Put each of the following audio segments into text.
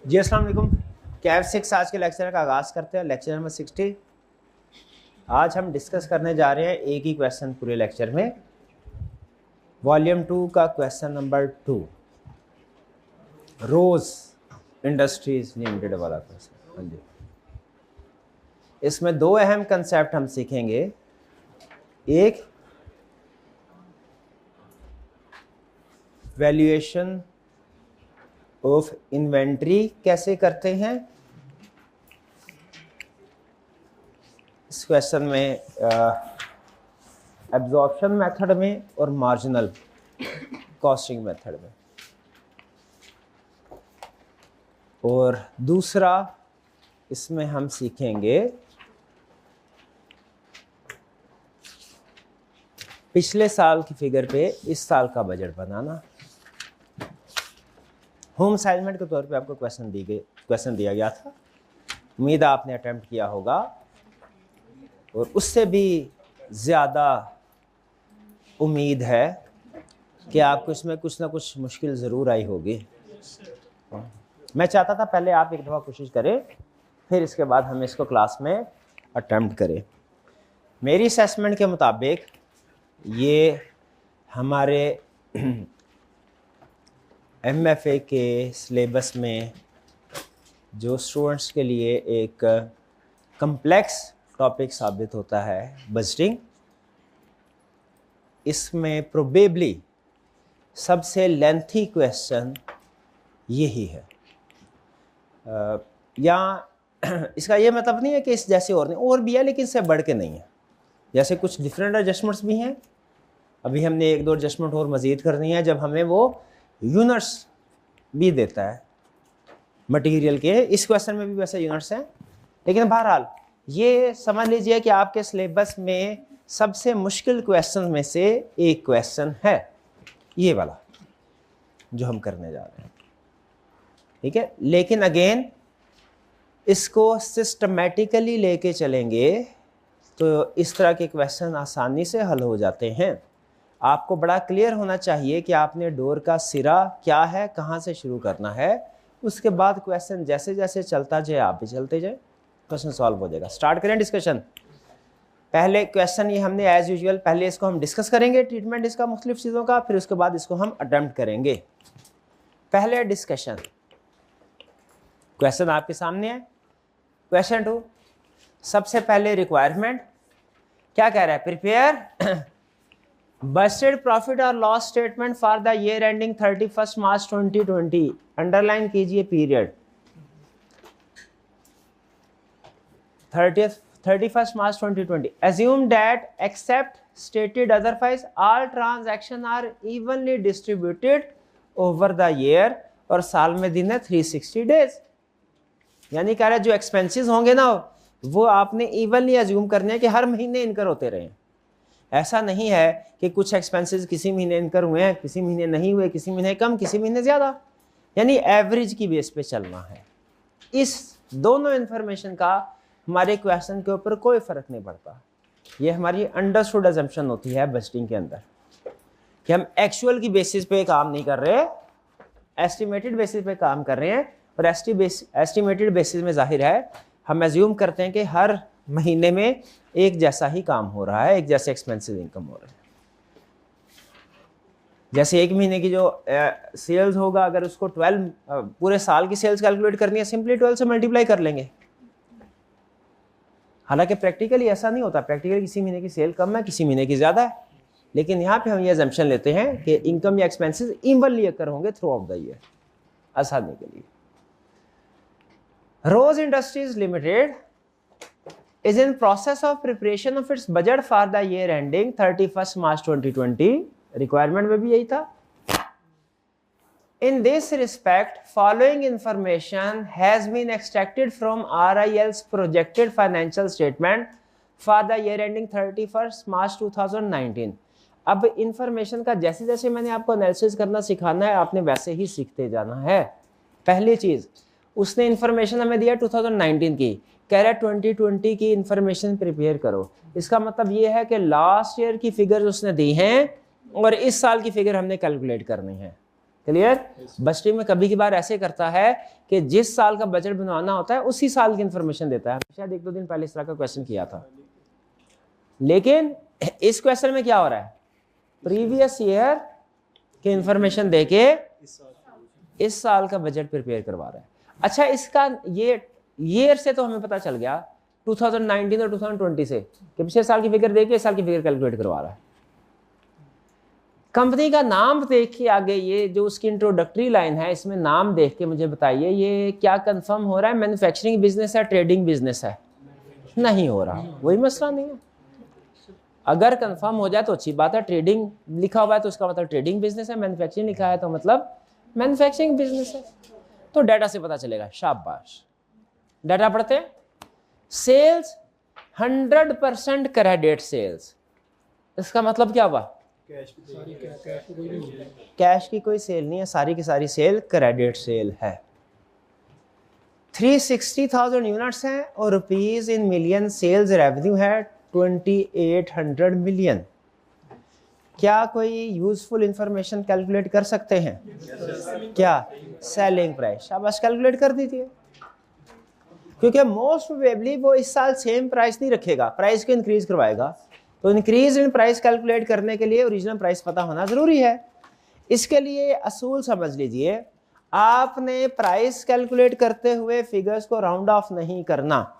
जी अस्सलाम वालेकुम। कैफ 6 आज के लेक्चर का आगाज़ करते हैं। Lecture number 60। आज हम डिस्कस करने जा रहे हैं एक ही क्वेश्चन पूरे लेक्चर में, वॉल्यूम 2 का क्वेश्चन नंबर 2, रोज़ इंडस्ट्रीज लिमिटेड वाला क्वेश्चन। हाँ जी, इसमें दो अहम कंसेप्ट हम सीखेंगे। एक वैल्यूएशन ऑफ इन्वेंट्री कैसे करते हैं, इस क्वेश्चन में एब्जॉर्प्शन मेथड में और मार्जिनल कॉस्टिंग मेथड में। और दूसरा इसमें हम सीखेंगे पिछले साल की फिगर पे इस साल का बजट बनाना। होम असाइनमेंट के तौर पे आपको क्वेश्चन दिया गया था, उम्मीद है आपने अटेम्प्ट किया होगा और उससे भी ज़्यादा उम्मीद है कि आपको इसमें कुछ ना कुछ मुश्किल ज़रूर आई होगी। मैं चाहता था पहले आप एक दफ़ा कोशिश करें, फिर इसके बाद हम इसको क्लास में अटेम्प्ट करें। मेरी असेसमेंट के मुताबिक ये हमारे MFA के सिलेबस में जो स्टूडेंट्स के लिए एक कम्प्लेक्स टॉपिक साबित होता है बजटिंग, इसमें प्रोबेबली सबसे लेंथी क्वेश्चन यही है। या इसका ये मतलब नहीं है कि इस जैसे और नहीं, और भी है लेकिन इससे बढ़ के नहीं है। जैसे कुछ डिफरेंट एडजस्टमेंट्स भी हैं, अभी हमने एक दो एडजस्टमेंट और मज़ीद करनी है जब हमें वो यूनिट्स भी देता है मटेरियल के। इस क्वेश्चन में भी वैसे यूनिट्स हैं, लेकिन बहरहाल ये समझ लीजिए कि आपके सिलेबस में सबसे मुश्किल क्वेश्चन में से एक क्वेश्चन है ये वाला जो हम करने जा रहे हैं, ठीक है। लेकिन अगेन इसको सिस्टमेटिकली लेके चलेंगे तो इस तरह के क्वेश्चन आसानी से हल हो जाते हैं। आपको बड़ा क्लियर होना चाहिए कि आपने डोर का सिरा क्या है, कहाँ से शुरू करना है, उसके बाद क्वेश्चन जैसे जैसे चलता जाए आप भी चलते जाए, क्वेश्चन सॉल्व हो जाएगा। स्टार्ट करें डिस्कशन। पहले क्वेश्चन ये हमने एज यूजुअल पहले इसको हम डिस्कस करेंगे, ट्रीटमेंट इसका मुख्तलिफ चीज़ों का, फिर उसके बाद इसको हम अटेम्प्ट करेंगे। पहले डिस्कशन, क्वेश्चन आपके सामने है। क्वेश्चन 2, सबसे पहले रिक्वायरमेंट क्या कह रहा है, प्रिपेयर बजटेड प्रॉफिट और loss statement for the year ending 31 March 2020। Underline कीजिए period 31 March 2020. Assume that except stated otherwise all transactions are evenly distributed over the year, और साल में दिन है 360 डेज। यानी कह रहा है जो एक्सपेंसेस होंगे ना वो आपने इवनली अज्यूम करने हैं कि हर महीने इनकर होते रहे। ऐसा नहीं है कि कुछ एक्सपेंसेस किसी महीने इनकर हुए हैं, किसी महीने नहीं हुए, किसी महीने कम, किसी महीने ज़्यादा, यानी एवरेज की बेस पे चलना है। इस दोनों इन्फॉर्मेशन का हमारे क्वेश्चन के ऊपर कोई फ़र्क नहीं पड़ता। ये हमारी अंडरस्टूड अजम्पशन होती है बजटिंग के अंदर कि हम एक्चुअल की बेसिस पे काम नहीं कर रहे, एस्टिमेटेड बेसिस पे काम कर रहे हैं। और एस्टिमेटेड बेसिस में जाहिर है हम एज्यूम करते हैं कि हर महीने में एक जैसा ही काम हो रहा है, एक जैसे एक्सपेंसिव इनकम हो रहा है। जैसे एक महीने की जो सेल्स होगा, अगर उसको 12 पूरे साल की सेल्स कैलकुलेट करनी है, सिंपली 12 से मल्टीप्लाई कर लेंगे। हालांकि प्रैक्टिकली ऐसा नहीं होता, प्रैक्टिकली किसी महीने की सेल कम है, किसी महीने की ज़्यादा है, लेकिन यहाँ पे हम ये अजम्पशन लेते हैं कि इनकम या एक्सपेंसेस इवनली अकर होंगे थ्रू आउट द ईयर, आसानी के लिए। Rose industries limited is in process of preparation of its budget for the year ending 31 March 2020. Requirement में भी यही था। In this respect, following information has been extracted from RIL's projected financial statement for the year ending 31 March 2019. अब information का जैसे जैसे मैंने आपको एनालिसिस करना सिखाना है, आपने वैसे ही सीखते जाना है। पहली चीज, उसने इंफॉर्मेशन हमें दिया 2019 की, कह रहा है 2020 की इंफॉर्मेशन प्रिपेयर करो। इसका मतलब ये है कि लास्ट ईयर की फिगर उसने दी हैं और इस साल की फिगर हमने कैलकुलेट करनी है। क्लियर? बस्टी में कभी कभार ऐसे करता है कि जिस साल का बजट बनवाना होता है उसी साल की इंफॉर्मेशन देता है। शायद 1-2 दिन पहले इस तरह का क्वेश्चन किया था, लेकिन इस क्वेश्चन में क्या हो रहा है, प्रीवियस ईयर की इंफॉर्मेशन देके इस साल का बजट प्रिपेयर करवा रहा है। अच्छा, इसका ये ईयर से तो हमें पता चल गया 2019 और 2020 से कि पिछले साल की फिगर देके इस साल की फिगर कैलकुलेट करवा रहा है। कंपनी का नाम देख के आगे ये जो उसकी इंट्रोडक्टरी लाइन है, इसमें नाम देख के मुझे बताइए ये क्या कंफर्म हो रहा है, मैन्युफैक्चरिंग बिजनेस है, ट्रेडिंग बिजनेस है? नहीं हो रहा, वही मसला नहीं है। अगर कंफर्म हो जाए तो अच्छी बात है, ट्रेडिंग लिखा हुआ है तो उसका मतलब ट्रेडिंग बिजनेस है, मैन्युफैक्चरिंग लिखा है तो मतलब मैन्युफैक्चरिंग बिजनेस है। तो डाटा से पता चलेगा। शाबाश, डाटा पढ़ते हैं। सेल्स 100% क्रेडिट सेल्स, इसका मतलब क्या हुआ? कैश की कोई सेल नहीं है, सारी की सारी सेल क्रेडिट सेल है। 360,000 यूनिट्स हैं और rupees in million sales revenue है 2800 मिलियन। क्या कोई यूजफुल इंफॉर्मेशन कैलकुलेट कर सकते हैं? क्या? Selling price. शाबाश, कैलकुलेट कर दीजिए, क्योंकि मोस्ट प्रोबेबली वो इस साल सेम प्राइस नहीं रखेगा, प्राइस को इंक्रीज करवाएगा। तो इंक्रीज इन प्राइस कैलकुलेट करने के लिए ओरिजिनल प्राइस पता होना जरूरी है। इसके लिए असूल समझ लीजिए, आपने प्राइस कैलकुलेट करते हुए फिगर्स को राउंड ऑफ नहीं करना,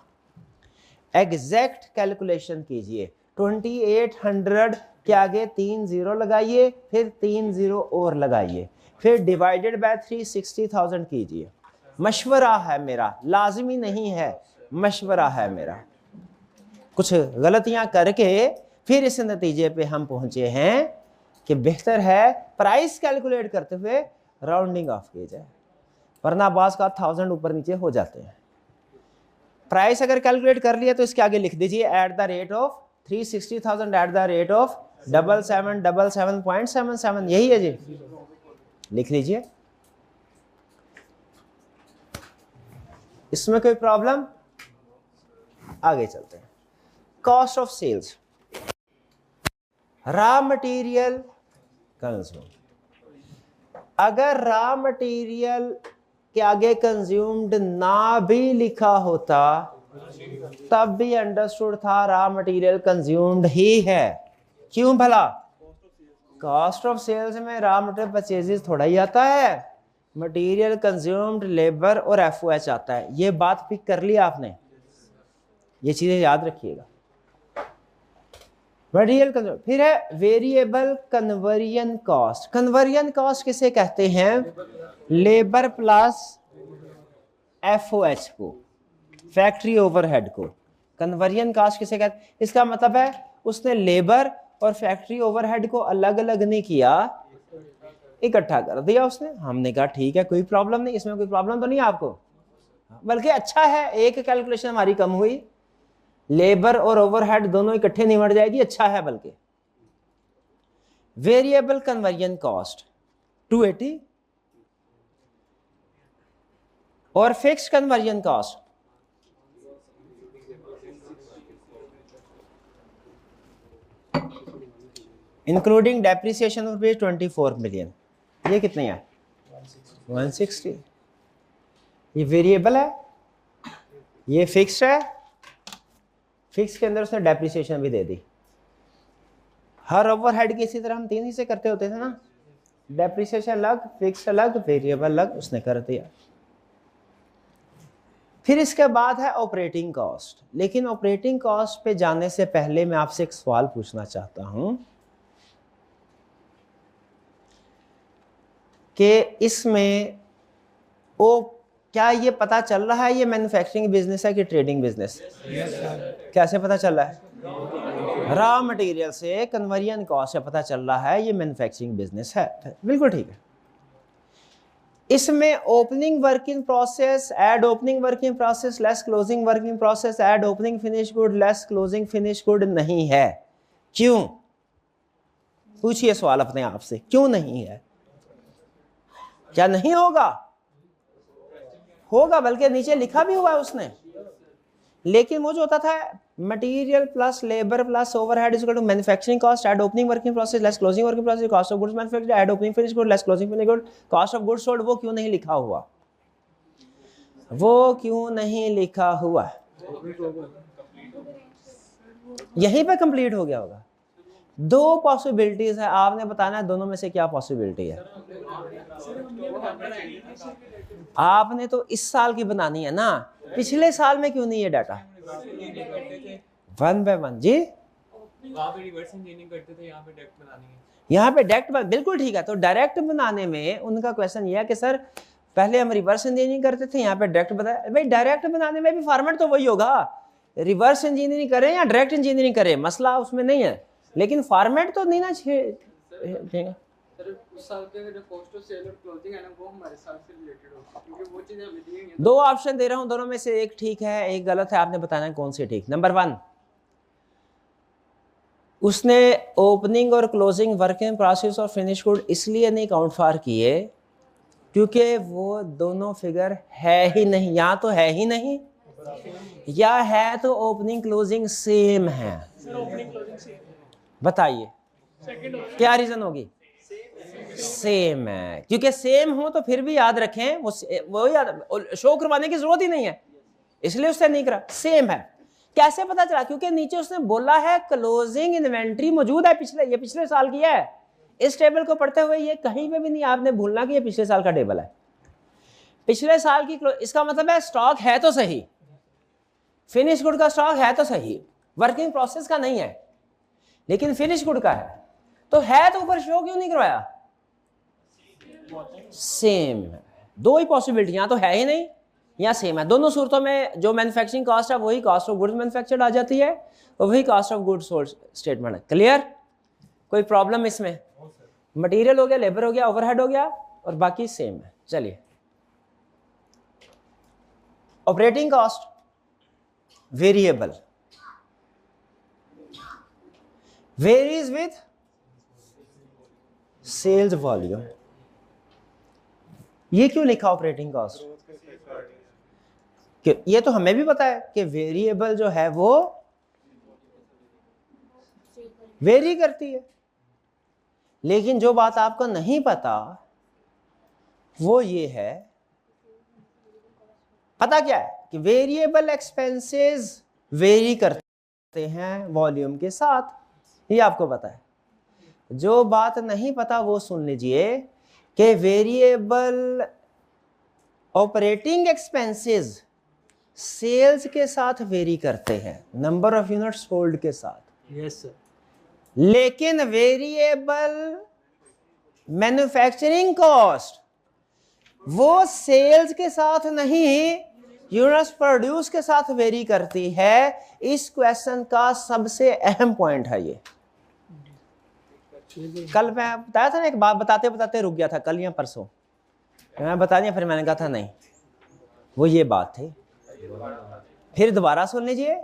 एग्जैक्ट कैलकुलेशन कीजिए। 2800 के आगे 3 जीरो लगाइए, फिर 3 जीरो और लगाइए, फिर डिवाइडेड बाय 360,000 कीजिए। मशवरा है मेरा, लाजमी नहीं है, मशवरा है मेरा। कुछ गलतियां करके फिर इस नतीजे पे हम पहुंचे हैं कि बेहतर है प्राइस कैलकुलेट करते हुए राउंडिंग ऑफ किया जाए, वरना बास का 1000 ऊपर नीचे हो जाते हैं। प्राइस अगर कैलकुलेट कर लिया तो इसके आगे लिख दीजिए at the rate of 360,000 at the rate of 7777.77, यही है जी, लिख लीजिए। इसमें कोई प्रॉब्लम? आगे चलते हैं। Cost of sales, raw material consume. अगर रॉ मटेरियल के आगे कंज्यूम्ड ना भी लिखा होता तब भी अंडरस्टूड था रॉ मटेरियल कंज्यूम्ड ही है। क्यों भला? कॉस्ट ऑफ सेल्स में रॉ मटेरियल परचेजेस थोड़ा ही आता है, मटेरियल कंज्यूम्ड, लेबर और एफओएच आता है। ये बात पिक कर ली आपने, ये चीजें याद रखिएगा। मटेरियल कंज्यूम, फिर है variable conversion cost. Conversion cost किसे कहते हैं? लेबर प्लस एफओएच को, फैक्ट्री ओवरहेड को कन्वर्जन कॉस्ट किसे कहते हैं? इसका मतलब है उसने लेबर और फैक्ट्री ओवरहेड को अलग अलग नहीं किया, इकट्ठा कर दिया उसने। हमने कहा ठीक है, कोई प्रॉब्लम नहीं, इसमें कोई प्रॉब्लम तो नहीं आपको, बल्कि अच्छा है, एक कैलकुलेशन हमारी कम हुई, लेबर और ओवरहेड दोनों इकट्ठे निमट जाएगी, अच्छा है। बल्कि वेरिएबल कन्वर्जन कॉस्ट 280 और fixed conversion cost including depreciation of 24 million. ये कितने हैं? 160। ये वेरिएबल है, ये फिक्स्ड है, फिक्स के अंदर उसने डेप्रिसिएशन भी दे दी। हर ओवरहेड की इसी तरह हम 3 हिस्से करते होते थे ना, डेप्रिसिएशन अलग, फिक्स अलग, वेरिएबल अलग, उसने कर दिया। फिर इसके बाद है ऑपरेटिंग कॉस्ट। लेकिन ऑपरेटिंग कॉस्ट पे जाने से पहले मैं आपसे एक सवाल पूछना चाहता हूं कि इसमें वो क्या ये पता चल रहा है ये मैन्युफैक्चरिंग बिजनेस है कि ट्रेडिंग बिजनेस? कैसे पता चल रहा है? रॉ मटेरियल से कन्वर्जन कॉस्ट से पता चल रहा है ये मैन्युफैक्चरिंग बिजनेस है। बिल्कुल ठीक है। इसमें opening working process, add opening working process, less closing working process, add opening finish good, less closing finish good नहीं है। क्यों? पूछिए सवाल अपने आप से, क्यों नहीं है? क्या नहीं होगा? होगा, बल्कि नीचे लिखा भी हुआ है उसने। लेकिन वो जो होता था material plus labour plus overhead is equal to manufacturing cost at opening working process less closing working process cost of goods manufactured at opening finish good less closing finish good cost of goods sold, वो क्यों नहीं लिखा हुआ? वो क्यों नहीं लिखा हुआ? यहीं पे कंप्लीट हो गया होगा। दो पॉसिबिलिटीज है, आपने बताना है दोनों में से क्या पॉसिबिलिटी है। आपने तो इस साल की बनानी है ना, पिछले साल में क्यों नहीं है डाटा? वन बाय वन जी, वहाँ पे रिवर्स इंजीनियरिंग करते थे, यहाँ पे डायरेक्ट बनानी है। यहाँ पे डायरेक्ट, बिल्कुल ठीक है। तो डायरेक्ट बनाने में उनका क्वेश्चन ये है कि सर पहले हम रिवर्स इंजीनियरिंग करते थे, यहाँ पे डायरेक्ट बताया। भाई डायरेक्ट बनाने में भी फॉर्मेट तो वही होगा, रिवर्स इंजीनियरिंग करें या डायरेक्ट इंजीनियरिंग करें, मसला उसमें नहीं है, लेकिन फॉर्मेट तो नहीं ना चाहिए। उस साल के जो कॉस्ट ऑफ सेल और क्लोजिंग है ना, वो हमारे साल से रिलेटेड होगा, क्योंकि वो चीजें हमें दी हुई हैं। दो ऑप्शन दे रहा हूं, दोनों में से एक ठीक है एक गलत है, आपने बताना है कौन सी ठीक। नंबर 1, उसने ओपनिंग और क्लोजिंग वर्किंग प्रोसेस और फिनिश गुड इसलिए नहीं काउंट फॉर किए क्योंकि वो दोनों फिगर है ही नहीं, या तो है ही नहीं या है तो ओपनिंग क्लोजिंग सेम है। बताइए क्या रीजन होगी? सेम है, क्योंकि सेम हो तो फिर भी याद रखें वो याद शो करवाने की जरूरत ही नहीं है, इसलिए उसने नहीं करा। सेम है, कैसे पता चला? क्योंकि नीचे उसने बोला है क्लोजिंग इन्वेंट्री मौजूद है ये पिछले साल की है। इस टेबल को पढ़ते हुए ये कहीं पे भी नहीं आपने भूलना कि ये पिछले साल का टेबल है, पिछले साल की इसका मतलब है स्टॉक है तो सही, फिनिश गुड का स्टॉक है तो सही, वर्किंग प्रोसेस का नहीं है, लेकिन फिनिश गुड का है। तो है तो ऊपर शो क्यों नहीं करवाया? सेम है। दो ही पॉसिबिलिटी, या तो है ही नहीं या सेम है। दोनों सूरतों में जो मैन्युफैक्चरिंग कॉस्ट है वही कॉस्ट ऑफ गुड्स मैन्युफैक्चर्ड आ जाती है और वही cost of goods sold statement है। क्लियर? कोई प्रॉब्लम इसमें? मटेरियल हो गया, लेबर हो गया, ओवरहेड हो गया और बाकी सेम है। चलिए, operating cost variable varies with sales volume. ये क्यों लिखा ऑपरेटिंग कॉस्ट? ये तो हमें भी पता है कि वेरिएबल जो है वो वेरी करती है, लेकिन जो बात आपको नहीं पता वो ये है, पता क्या है कि वेरिएबल एक्सपेंसेस वेरी करते हैं वॉल्यूम के साथ, ये आपको पता है। जो बात नहीं पता वो सुन लीजिए कि वेरिएबल ऑपरेटिंग एक्सपेंसेस सेल्स के साथ वेरी करते हैं, नंबर ऑफ यूनिट्स सोल्ड के साथ। Yes sir. लेकिन वेरिएबल मैन्युफैक्चरिंग कॉस्ट वो सेल्स के साथ नहीं, यूनिट्स प्रोड्यूस के साथ वेरी करती है। इस क्वेश्चन का सबसे अहम पॉइंट है ये। कल मैं बताया था ना, एक बात बताते बताते रुक गया था, कल या परसों मैं बता दिया, फिर मैंने कहा था नहीं, वो ये बात थी। फिर दोबारा सुन लीजिए।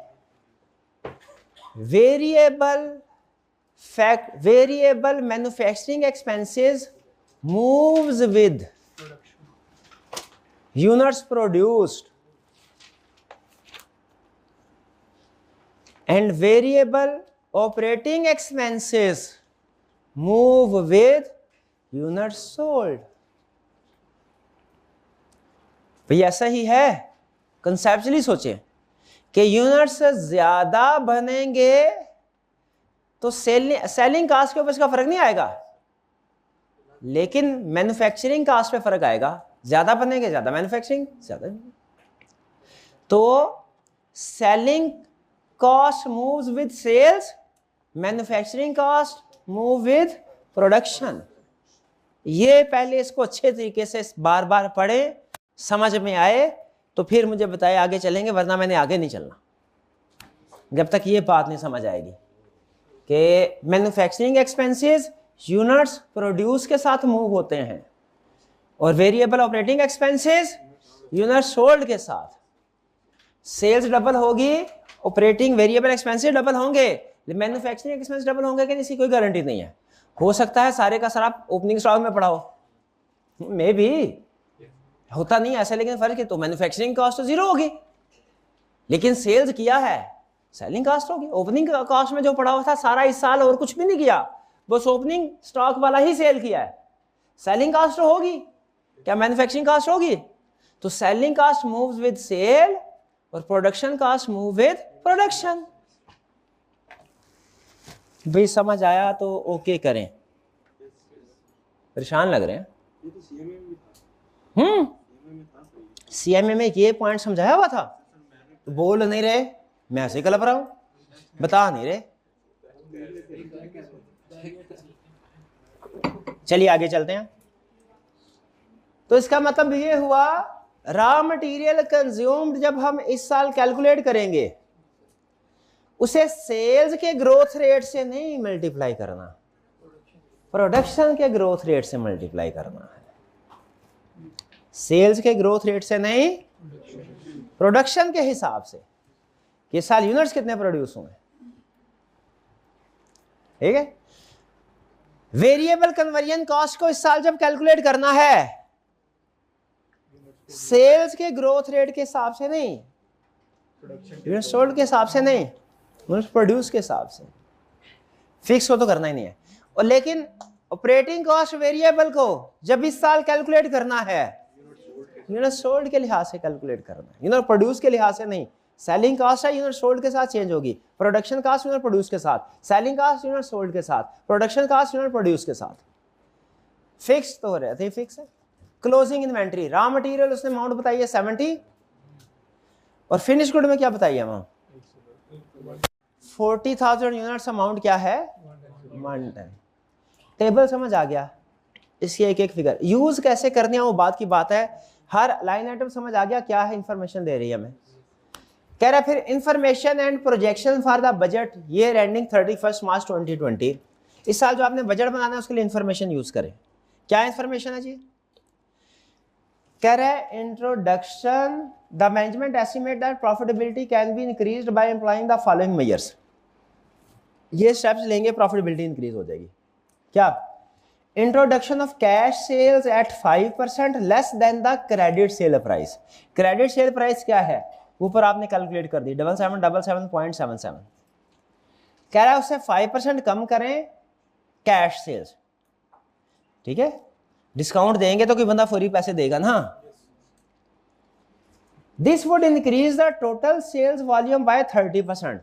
Variable manufacturing expenses moves with units produced and variable operating expenses move with units sold. भाई ऐसा ही है, कंसेप्चुअली सोचें कि यूनिट्स ज्यादा बनेंगे तो सेलिंग कास्ट के ऊपर इसका फर्क नहीं आएगा, लेकिन मैन्युफैक्चरिंग कास्ट पे फर्क आएगा। ज्यादा बनेंगे ज्यादा मैन्युफैक्चरिंग ज्यादा, तो selling cost moves with sales, manufacturing cost move with production. ये पहले इसको अच्छे तरीके से बार बार पढ़े, समझ में आए तो फिर मुझे बताए आगे चलेंगे, वरना मैंने आगे नहीं चलना जब तक ये बात नहीं समझ आएगी कि मैन्युफैक्चरिंग एक्सपेंसेस यूनिट्स प्रोड्यूस के साथ मूव होते हैं और variable operating expenses units sold के साथ। सेल्स डबल होगी, ऑपरेटिंग वेरिएबल एक्सपेंसेस डबल होंगे, मैन्युफैक्चरिंग एक्सपेंस डबल होंगे कि नहीं, इसकी कोई गारंटी नहीं है। हो सकता है सारे का सारा ओपनिंग स्टॉक में पड़ा हो, मे भी होता नहीं ऐसा, लेकिन फर्क है तो मैन्युफैक्चरिंग कॉस्ट तो जीरो होगी, लेकिन सेल्स किया है, सेलिंग कास्ट होगी। ओपनिंग कॉस्ट में जो पड़ा हुआ था सारा इस साल और कुछ भी नहीं किया, बस ओपनिंग स्टॉक वाला ही सेल किया है। सेलिंग कास्ट होगी क्या? मैन्युफैक्चरिंग कास्ट होगी। तो selling cost moves with sale और production cost move with production. भाई समझ आया तो ओके करें, परेशान लग रहे हैं। सीएमए में ये पॉइंट समझाया हुआ था, बोल नहीं रहे, मैं ऐसे कलप रहा हूं, बता नहीं रहे। चलिए आगे चलते हैं। तो इसका मतलब ये हुआ रॉ मटेरियल कंज्यूम्ड जब हम इस साल कैलकुलेट करेंगे उसे सेल्स के ग्रोथ रेट से नहीं मल्टीप्लाई करना, प्रोडक्शन के ग्रोथ रेट से मल्टीप्लाई करना है। सेल्स के ग्रोथ रेट से नहीं, प्रोडक्शन के हिसाब से कि इस साल यूनिट्स कितने प्रोड्यूस हुए। ठीक है। वेरिएबल कन्वर्जन कॉस्ट को इस साल जब कैलकुलेट करना है सेल्स के ग्रोथ रेट के हिसाब से नहीं, यूनिट्स सोल्ड के हिसाब से नहीं, यूनिट्स प्रोड्यूस के हिसाब से। फिक्स को तो करना ही नहीं है। और लेकिन ऑपरेटिंग कॉस्ट वेरिएबल को जब इस साल कैलकुलेट करना है यूनिट सोल्ड के लिहाज से कैलकुलेट करना है, यूनिट प्रोड्यूस के लिहाज से नहीं। सेलिंग कॉस्ट है यूनिट सोल्ड के साथ चेंज होगी, प्रोडक्शन कॉस्ट यूनिट प्रोड्यूस के साथ, सेलिंग कॉस्ट यूनिट सोल्ड के साथ, प्रोडक्शन कॉस्ट यूनिट प्रोड्यूस के साथ। फिक्स तो हो रहे थे, फिक्स है। क्लोजिंग इन्वेंट्री रॉ मटेरियल उसने अमाउंट बताई है 70 और फिनिश गुड में क्या बताई है अमाउंट 40,000 यूनिट्स। अमाउंट क्या है 110। टेबल समझ आ गया, इसकी एक एक फिगर यूज कैसे करनी है वो बात की बात है। हर लाइन आइटम समझ आ गया क्या है, इंफॉर्मेशन दे रही है हमें। कह रहा है फिर information and projection for the budget year ending 31 मार्च 2020। इस साल जो आपने बजट बनाना है उसके लिए इंफॉर्मेशन यूज करें। क्या इंफॉर्मेशन है जी? कह रहा है introduction the management estimate that profitability can be increased by employing the following measures. ये स्टेप्स लेंगे प्रॉफिटेबिलिटी इंक्रीज हो जाएगी। क्या? Introduction of cash sales at 5% less than the credit sale price. Credit sale price क्या है ऊपर आपने calculate कर दी 7777.77। कह रहा है उससे 5% कम करें कैश सेल्स। ठीक है, डिस्काउंट देंगे तो कोई बंदा फ्री पैसे देगा ना। This would increase the total sales volume by 30%।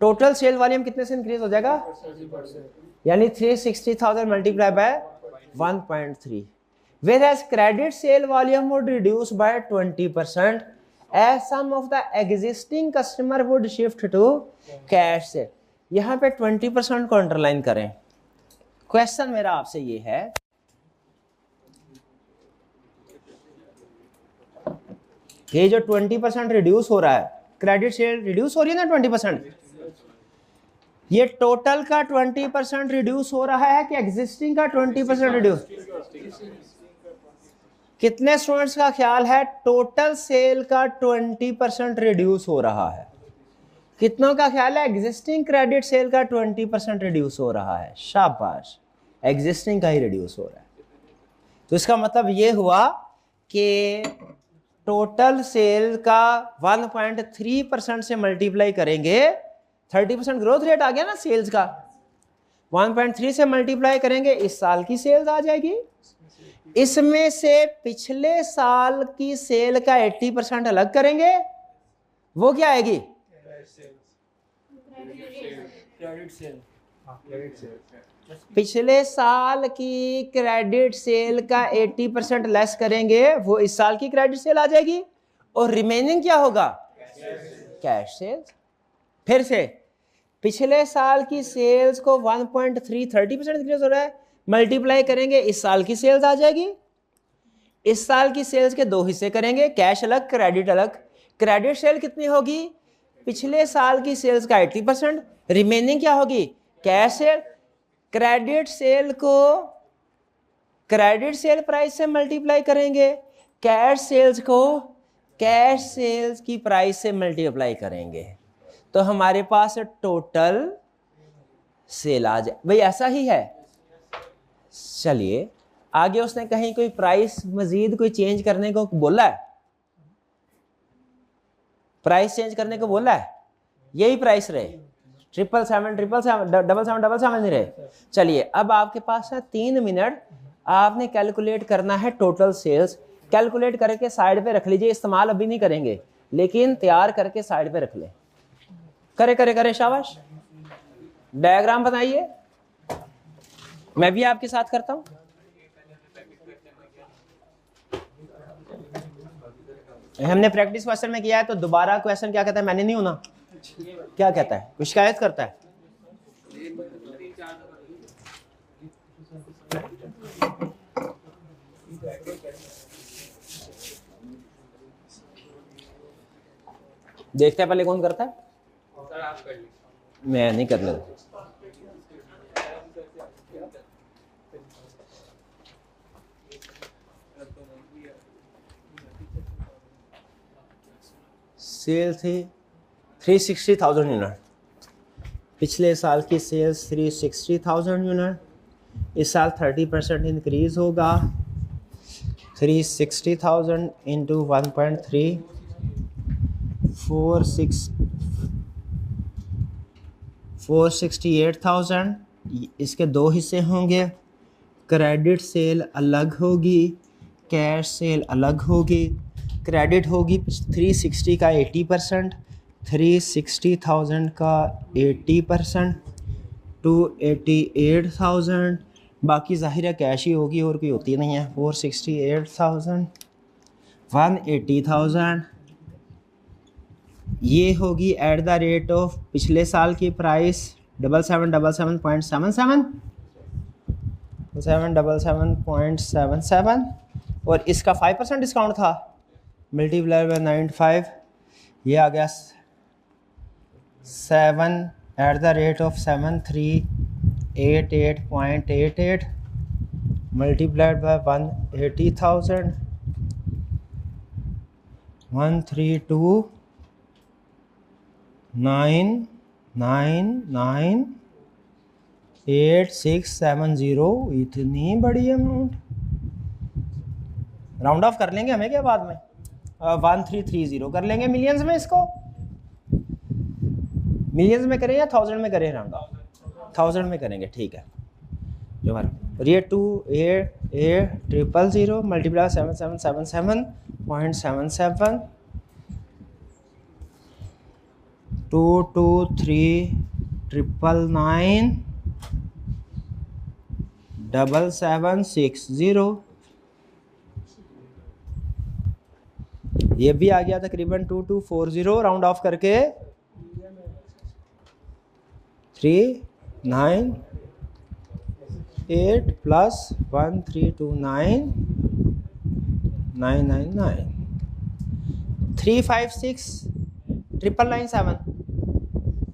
Total sale volume कितने से इंक्रीज हो जाएगा 30%, यानी 360,000 multiply by 1.3। whereas credit sale volume would reduce by 20% as some of the existing customer would shift to cash sale। यहां पे 20% को underline करें। Question मेरा आपसे ये है कि जो 20% रिड्यूस हो रहा है, क्रेडिट सेल रिड्यूस हो रही है ना 20%, ये टोटल का 20% रिड्यूस हो रहा है कि एग्जिस्टिंग का 20% रिड्यूस? कितने स्टूडेंट्स का ख्याल है टोटल सेल का 20% रिड्यूस हो रहा है? कितनों का ख्याल है एग्जिस्टिंग क्रेडिट सेल का 20% रिड्यूस हो रहा है? शाबाश, एग्जिस्टिंग का ही रिड्यूस हो रहा है। तो इसका मतलब ये हुआ कि टोटल सेल का 1.3% से मल्टीप्लाई करेंगे, 30% ग्रोथ रेट आ गया ना सेल्स का, 1.3 से मल्टीप्लाई करेंगे इस साल की सेल्स आ जाएगी। इसमें से पिछले साल की सेल का 80% अलग करेंगे, वो क्या आएगी? पिछले साल की क्रेडिट सेल का 80% लेस करेंगे, वो इस साल की क्रेडिट सेल आ जाएगी। और रिमेनिंग क्या होगा? Cash sales. फिर से पिछले साल की सेल्स को 1.3 30% इंक्रीज हो रहा है, मल्टीप्लाई करेंगे इस साल की सेल्स आ जाएगी। इस साल की सेल्स के दो हिस्से करेंगे, कैश अलग क्रेडिट अलग। क्रेडिट सेल कितनी होगी? पिछले साल की सेल्स का 80%, रिमेनिंग क्या होगी? Cash cell. क्रेडिट सेल को क्रेडिट सेल प्राइस से मल्टीप्लाई करेंगे, कैश सेल्स को कैश सेल्स की प्राइस से मल्टीप्लाई करेंगे, तो हमारे पास टोटल सेल आ जाए। भाई ऐसा ही है। चलिए आगे उसने कहीं कोई प्राइस मजीद कोई चेंज करने को बोला है? प्राइस चेंज करने को बोला है, यही प्राइस रहे, 777 नहीं रहे। चलिए अब आपके पास है 3 मिनट, आपने कैलकुलेट करना है टोटल सेल्स। कैलकुलेट करके साइड पे रख लीजिए, इस्तेमाल अभी नहीं करेंगे लेकिन तैयार करके साइड पे रख ले। करे करे करे, शाबाश। डायग्राम बनाइए, मैं भी आपके साथ करता हूं। हमने प्रैक्टिस क्वेश्चन में किया है तो दोबारा क्वेश्चन क्या कहता है, मैंने नहीं होना, क्या कहता है, कुछ शिकायत करता है। देखते हैं पहले कौन करता है। सर आप कर लीजिए। मैं नहीं करने दूँ। सेल थी 360,000 यूनिट, पिछले साल की सेल्स 360,000 यूनिट, इस साल 30% इंक्रीज होगा। 360,000 इंटू 1.3 468,000। इसके दो हिस्से होंगे, क्रेडिट सेल अलग होगी, कैश सेल अलग होगी। क्रेडिट होगी 360 का 80%, 360,000 का 80%, 288,000। बाकी ज़ाहिर है कैश ही होगी और कोई होती नहीं है। 468,000, 180,000 ये होगी एट द रेट ऑफ पिछले साल की प्राइस 777.77 और इसका 5% डिस्काउंट था, मल्टीप्लाई बाय 95, ये आ गया 7 at the rate of 7388.88 multiplied by 180,000, 132,999,8670। इतनी बड़ी अमाउंट, राउंड ऑफ कर लेंगे हमें क्या बाद में, 1330 कर लेंगे मिलियंस में। इसको मिलियंस में करें या 1000 में करें, राउंड ऑफ 1000 में करेंगे, ठीक है। जो और ये 2,8,000 मल्टीप्लाई 7777.77 223,999,7760। ये भी आ गया तकरीबन 2240, राउंड ऑफ करके 398 प्लस 1329999 356,997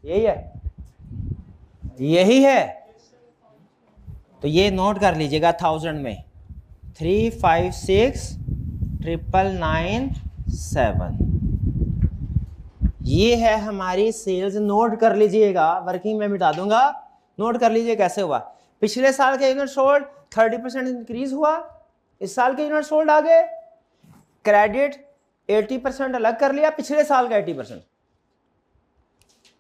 यही है, यही है। तो ये नोट कर लीजिएगा 1000 में 356,997 ये है हमारी सेल्स। नोट कर लीजिएगा, वर्किंग में मिटा दूंगा, नोट कर लीजिए कैसे हुआ। पिछले साल के यूनिट सोल्ड 30% इंक्रीज हुआ, इस साल के यूनिट सोल्ड आ गए। क्रेडिट 80% अलग कर लिया, पिछले साल का 80%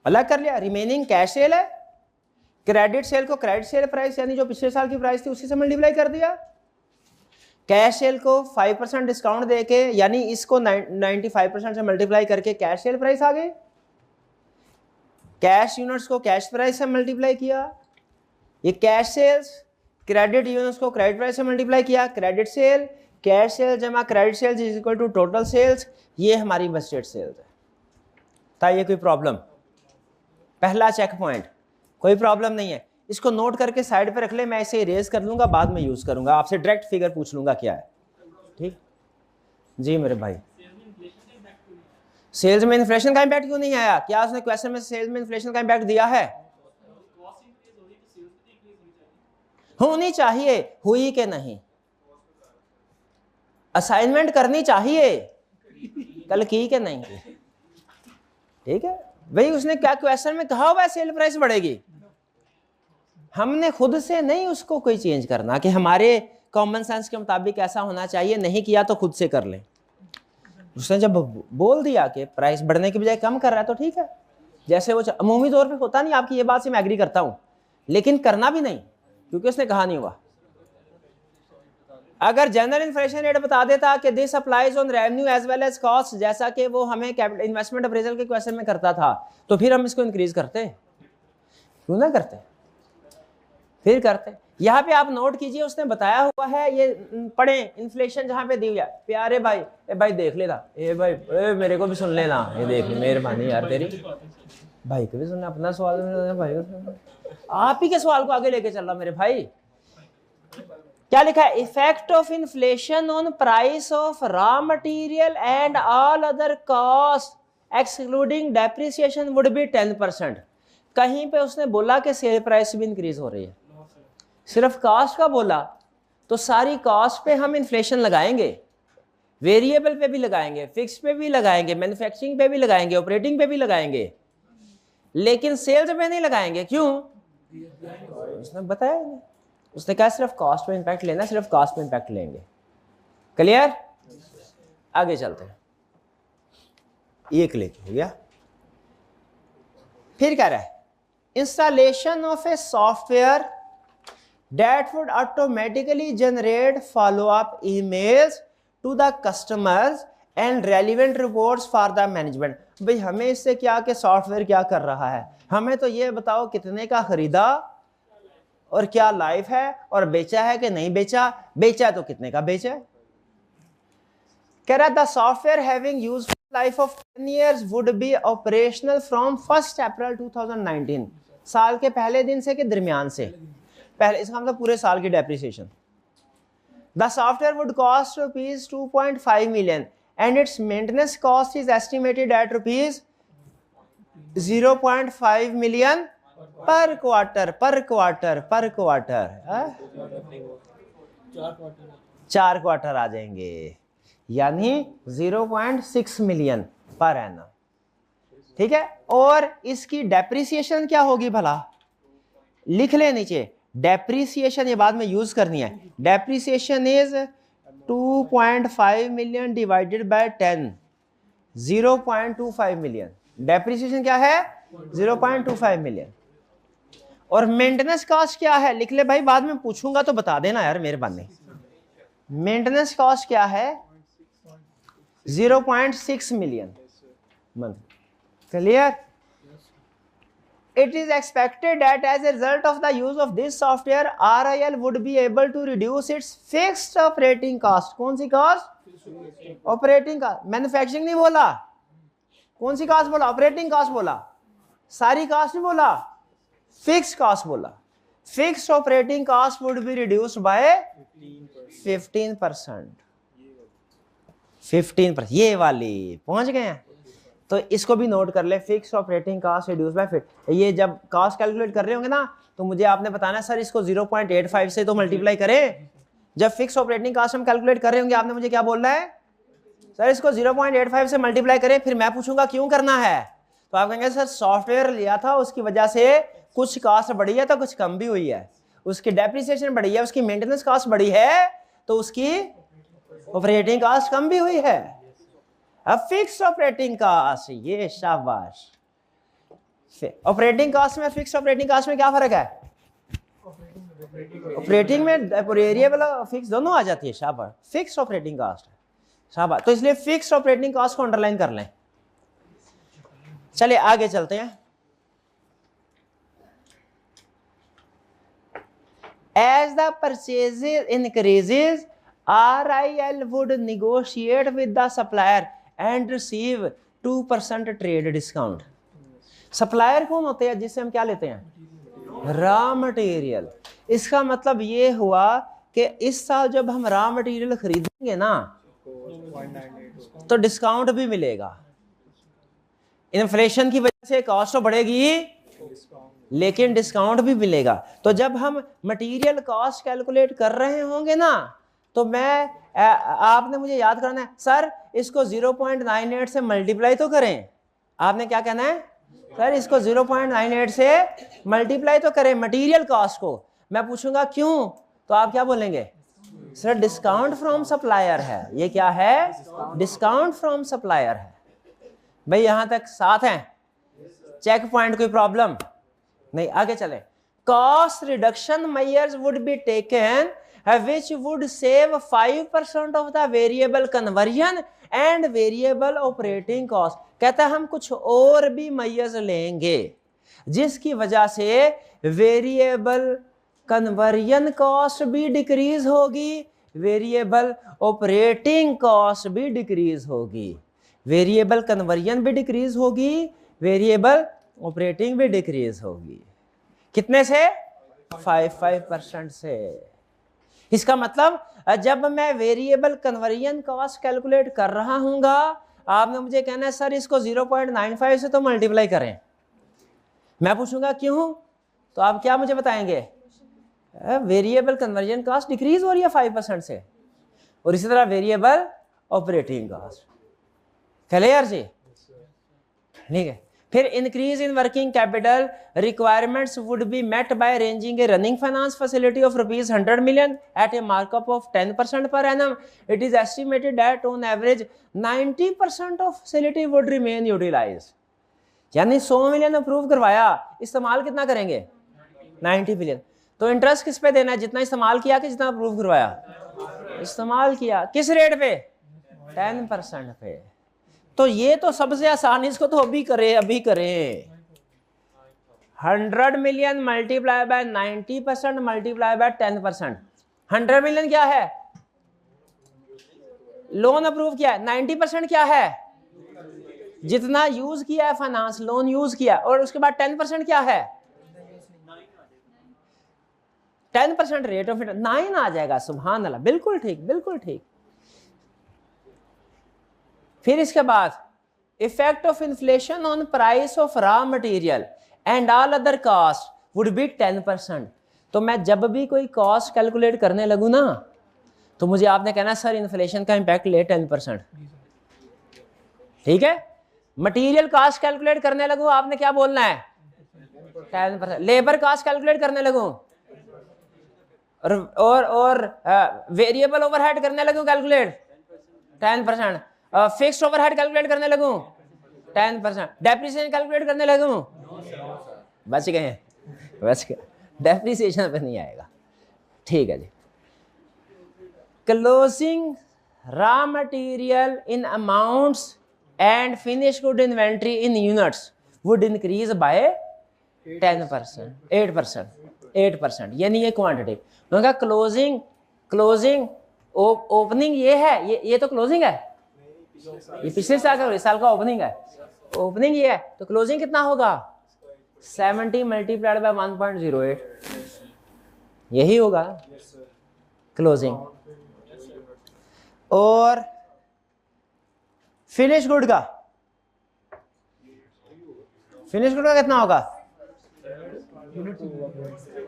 अलग कर लिया, रिमेनिंग कैश सेल है। क्रेडिट सेल को क्रेडिट सेल प्राइस यानी जो पिछले साल की प्राइस थी उसी से मल्टीप्लाई कर दिया। कैश सेल को 5% डिस्काउंट देके यानी इसको 95% से मल्टीप्लाई करके कैश सेल प्राइस आ गई। कैश यूनिट्स को कैश प्राइस से मल्टीप्लाई किया, ये कैश सेल्स। क्रेडिट यूनिट्स को क्रेडिट प्राइस से मल्टीप्लाई किया, क्रेडिट सेल। कैश सेल जमा credit sales is equal to total sales. ये हमारी बजटेड सेल्स है। था ये कोई प्रॉब्लम? पहला चेक पॉइंट, कोई प्रॉब्लम नहीं है। इसको नोट करके साइड पे रख ले, मैं इसे इरेज कर लूंगा, बाद में यूज करूंगा। आपसे डायरेक्ट फिगर पूछ लूंगा क्या है, ठीक जी मेरे भाई। सेल्स में इन्फ्लेशन का इंपैक्ट क्यों नहीं आया? क्या उसने क्वेश्चन में सेल्स में इन्फ्लेशन का इंपैक्ट दिया है? होनी चाहिए, हुई कि नहीं? असाइनमेंट करनी चाहिए, कल की कि नहीं? ठीक है भाई, उसने क्या क्वेश्चन में कहा हुआ है सेल प्राइस बढ़ेगी। हमने खुद से नहीं उसको कोई चेंज करना कि हमारे कॉमन सेंस के मुताबिक ऐसा होना चाहिए, नहीं किया तो खुद से कर लें। उसने जब बोल दिया कि प्राइस बढ़ने की बजाय कम कर रहा है तो ठीक है, जैसे वो अमूमी तौर पे होता नहीं, आपकी ये बात से मैं एग्री करता हूं, लेकिन करना भी नहीं क्योंकि उसने कहा नहीं हुआ। अगर जनरल इन्फ्लेशन रेट बता देता कि this applies on revenue as well as cost, जैसा कि वो हमें कैपिटल इन्वेस्टमेंट अप्रेजल के क्वेश्चन में करता था, तो फिर हम इसको इंक्रीज करते, क्यों ना करते, फिर करते। यहाँ पे आप नोट कीजिए, उसने बताया हुआ है, ये पढ़े इन्फ्लेशन जहाँ पे दी हुई है, प्यारे भाई, ए भाई देख लेना, ए भाई ए मेरे को भी सुन लेना, ये देख ले, मेहरबानी यार तेरी, भाई को भी सुनना, अपना सवाल भाई को सुनना, आप ही के सवाल को आगे लेके चल रहा मेरे भाई। क्या लिखा है? Effect of inflation on price of raw material and all other cost excluding depreciation would be 10%। कहीं पे उसने बोला कि सेल प्राइस भी इंक्रीज हो रही है, सिर्फ कॉस्ट का बोला तो सारी कॉस्ट पे हम इन्फ्लेशन लगाएंगे, वेरिएबल पे भी लगाएंगे, फिक्स पे भी लगाएंगे, मैन्युफैक्चरिंग पे भी लगाएंगे, ऑपरेटिंग पे भी लगाएंगे, लेकिन सेल्स पे नहीं लगाएंगे। क्यों? उसने बताया नहीं, उसने कहा सिर्फ कॉस्ट पे इंपैक्ट लेना, सिर्फ कॉस्ट पे इंपैक्ट लेंगे। क्लियर? आगे चलते हैं, ये क्लिक हो गया। फिर कह रहा है installation of a software that would automatically generate follow-up emails to the customers and relevant reports for the management। भाई हमें इससे क्या कि सॉफ्टवेयर क्या कर रहा है, हमें तो ये बताओ कितने का खरीदा और क्या लाइफ है और बेचा है कि नहीं बेचा, बेचा तो कितने का बेचा है। कह रहा था software having useful life of 10 years would be operational from 1 April 2019, साल के पहले दिन से के दरमियान से, पहले इसका मतलब पूरे साल की depreciation. The software would cost rupees 2.5 million and its maintenance cost is estimated at rupees 0.5 million पर क्वार्टर, पर क्वार्टर, पर क्वार्टर, 4 क्वार्टर आ जाएंगे, यानी 0.6 million पर एनम। ठीक है, और इसकी डेप्रिसिएशन क्या होगी भला, लिख ले नीचे, डेप्रिसिएशन ये बाद में यूज करनी है। Depreciation is 2.5 million divided by 10, 0.25 million। Depreciation क्या है? 0.25 million। और मेंटेनेंस कॉस्ट क्या है, लिख ले भाई, बाद में पूछूंगा तो बता देना यार मेहरबानी। मेंटेनेंस कॉस्ट क्या है? 0.6 million month. Clear? It is expected that as a result of the use of this software, RIL would be able to reduce its fixed operating cost। कौन सी कॉस्ट? Operating cost. मैन्युफैक्चरिंग नहीं बोला, कौन सी cost बोला? Operating cost बोला, सारी cost नहीं बोला, fixed cost बोला। Fixed operating cost would be reduced by 15%। 15%, ये वाली पहुंच गए हैं, तो इसको भी नोट कर ले, fix operating cost reduce by fit. ये जब कॉस्ट कैलकुलेट कर रहे होंगे ना, तो मुझे आपने बताना सर इसको 0.85 से तो मल्टीप्लाई करें। जब फिक्स ऑपरेटिंग कॉस्ट हम कैलकुलेट कर रहे होंगे, आपने मुझे क्या बोलना है, सर इसको 0.85 से मल्टीप्लाई करें। फिर मैं पूछूंगा क्यों करना है, तो आप कहेंगे सर सॉफ्टवेयर लिया था, उसकी वजह से कुछ कॉस्ट बढ़ी है तो कुछ कम भी हुई है, उसकी डेप्रिसिएशन बढ़ी है, उसकी मेंटेनेंस कॉस्ट बढ़ी है, तो उसकी ऑपरेटिंग कॉस्ट कम भी हुई है। अब फिक्स ऑपरेटिंग कॉस्ट, ये शाबाश। ऑपरेटिंग कॉस्ट में फिक्स ऑपरेटिंग कॉस्ट में क्या फर्क है? ऑपरेटिंग में वेरिएबल फिक्स दोनों आ जाती है, शाबाश। फिक्स ऑपरेटिंग कॉस्ट, शाबाश। तो इसलिए फिक्स ऑपरेटिंग कॉस्ट को अंडरलाइन कर लें। चलिए आगे चलते हैं। As the purchases increases, RIL would negotiate with the supplier and receive 2% trade discount। Supplier कौन होते हैं? जिससे हम क्या लेते हैं? Raw material. इसका मतलब ये हुआ कि इस साल जब हम रॉ मटेरियल खरीदेंगे ना, तो डिस्काउंट भी मिलेगा। इन्फ्लेशन की वजह से कॉस्ट तो बढ़ेगी, लेकिन डिस्काउंट भी मिलेगा। तो जब हम मटेरियल कॉस्ट कैलकुलेट कर रहे होंगे ना, तो आपने मुझे याद करना है, सर इसको 0.98 से मल्टीप्लाई तो करें। आपने क्या कहना है? सर इसको 0.98 से मल्टीप्लाई तो करें मटेरियल कॉस्ट को। मैं पूछूंगा क्यों, तो आप क्या बोलेंगे? सर डिस्काउंट फ्रॉम सप्लायर है, ये क्या है, डिस्काउंट फ्रॉम सप्लायर है। भाई यहां तक साथ हैं, चेक पॉइंट, कोई प्रॉब्लम नहीं, आगे चलें। Cost reduction measures would be taken which would save 5% of the variable conversion and variable operating cost। कहता है हम कुछ और भी मेजर्स लेंगे जिसकी वजह से वेरिएबल कन्वर्जन कॉस्ट भी डिक्रीज होगी, वेरिएबल ऑपरेटिंग कॉस्ट भी डिक्रीज होगी, वेरिएबल कन्वर्जन भी डिक्रीज होगी, वेरिएबल ऑपरेटिंग भी डिक्रीज होगी। कितने से? 5% से। इसका मतलब जब मैं वेरिएबल कन्वर्जन कॉस्ट कैलकुलेट कर रहा हूंगा, आपने मुझे कहना है सर इसको 0.95 से तो मल्टीप्लाई करें। मैं पूछूंगा क्यों, तो आप क्या मुझे बताएंगे, वेरिएबल कन्वर्जन कॉस्ट डिक्रीज हो रही है 5% से, और इसी तरह वेरिएबल ऑपरेटिंग कॉस्ट। क्लियर जी? ठीक है। फिर increase in working capital requirements would be met by arranging a running finance facility of ₹100 million at a markup of 10% per annum. It is estimated that on average 90% of facility would remain utilised. यानी 100 million approve करवाया, इस्तेमाल कितना करेंगे? 90 million. तो interest किस पे देना है, जितना इस्तेमाल किया कि जितना अप्रूव करवाया? इस्तेमाल किया। किस रेट पे? 10% पे। तो ये तो सबसे आसान, इसको तो अभी करें। 100 million multiply by 90% multiply by 10%। 100 million क्या है? लोन अप्रूव किया है। 90% क्या है? जितना यूज किया है फाइनेंस, लोन यूज किया, और उसके बाद 10% क्या है? 10% रेट ऑफ इंटरेस्ट 9 आ जाएगा। सुभान अल्लाह, बिल्कुल ठीक, बिल्कुल ठीक। फिर इसके बाद effect of inflation on price of raw material and all other cost would be 10%। तो मैं जब भी कोई कॉस्ट कैलकुलेट करने लगू ना, तो मुझे आपने कहना सर इन्फ्लेशन का इंपैक्ट ले 10%। ठीक है। मटेरियल कॉस्ट कैलकुलेट करने लगू, आपने क्या बोलना है? 10%। लेबर कॉस्ट कैलकुलेट करने लगू और वेरिएबल ओवरहेड करने लगू कैलकुलेट 10%। फिक्स्ड ओवरहेड कैलकुलेट करने लगूं 10%। डेप्रिसिएशन कैलकुलेट करने लगूं, बच गए, बच गए, डेप्रिसिएशन पे नहीं आएगा। ठीक है जी। Closing raw material in amounts and finish good inventory in units would increase by 10%, 8%। यानी ये क्वांटिटी। उनका क्लोजिंग ओपनिंग ये है, ये तो क्लोजिंग है, ये पिछले साल का ओपनिंग है, ओपनिंग ये है, तो क्लोजिंग कितना होगा? 70 मल्टीप्लाइड बाय 1.08, यही होगा क्लोजिंग। और फिनिश गुड का कितना होगा?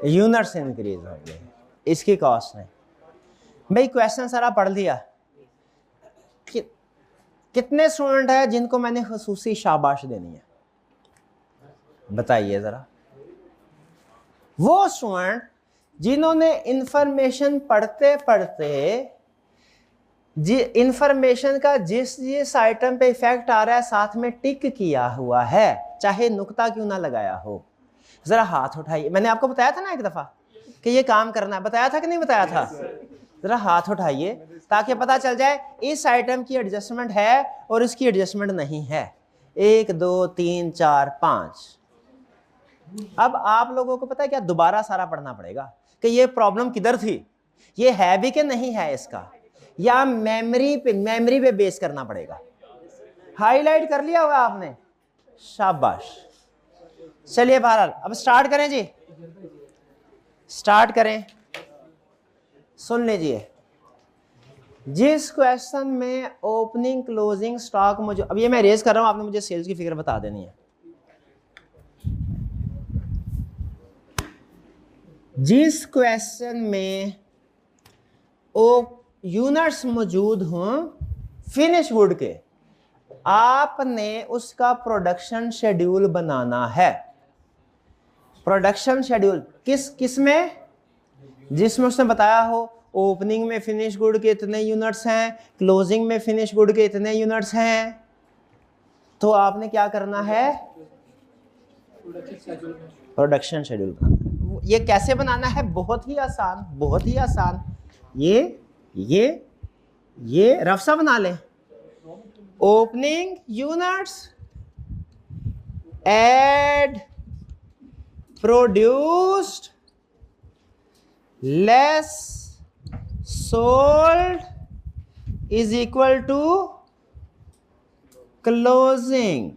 यूनिट्स इंक्रीज होंगे, इसकी कॉस्ट नहीं। भाई क्वेश्चन सारा पढ़ लिया। कितने स्टूडेंट है जिनको मैंने खुसूसी शाबाश देनी है? बताइए जरा। वो स्टूडेंट जिन्होंने इंफॉर्मेशन पढ़ते इंफॉर्मेशन का जिस आइटम पे इफेक्ट आ रहा है साथ में टिक किया हुआ है, चाहे नुक्ता क्यों ना लगाया हो, जरा हाथ उठाइए। मैंने आपको बताया था ना एक दफा कि ये काम करना है, बताया था कि नहीं बताया था? जरा हाथ उठाइए ताकि पता चल जाए इस आइटम की एडजस्टमेंट है और इसकी एडजस्टमेंट नहीं है। 1 2 3 4 5। अब आप लोगों को पता है क्या, दोबारा सारा पढ़ना पड़ेगा कि ये प्रॉब्लम किधर थी, ये है भी कि नहीं है इसका, या मेमोरी पे बेस करना पड़ेगा। हाईलाइट कर लिया होगा आपने, शाबाश। चलिए बहरहाल अब स्टार्ट करें जी, स्टार्ट करें। सुन लीजिए, जिस क्वेश्चन में ओपनिंग क्लोजिंग स्टॉक मुझे, अब ये मैं रेज कर रहा हूं, आपने मुझे सेल्स की फिगर बता देनी है। जिस क्वेश्चन में यूनिट्स मौजूद हों फिनिश गुड के, आपने उसका प्रोडक्शन शेड्यूल बनाना है। प्रोडक्शन शेड्यूल किस में? जिसमें उसने बताया हो ओपनिंग में फिनिश गुड के इतने यूनिट्स हैं, क्लोजिंग में फिनिश गुड के इतने यूनिट्स हैं, तो आपने क्या करना है, प्रोडक्शन शेड्यूल बनाना है। ये कैसे बनाना है, बहुत ही आसान, बहुत ही आसान। ये रफ सा बना लें, opening units add produced less sold is equal to closing.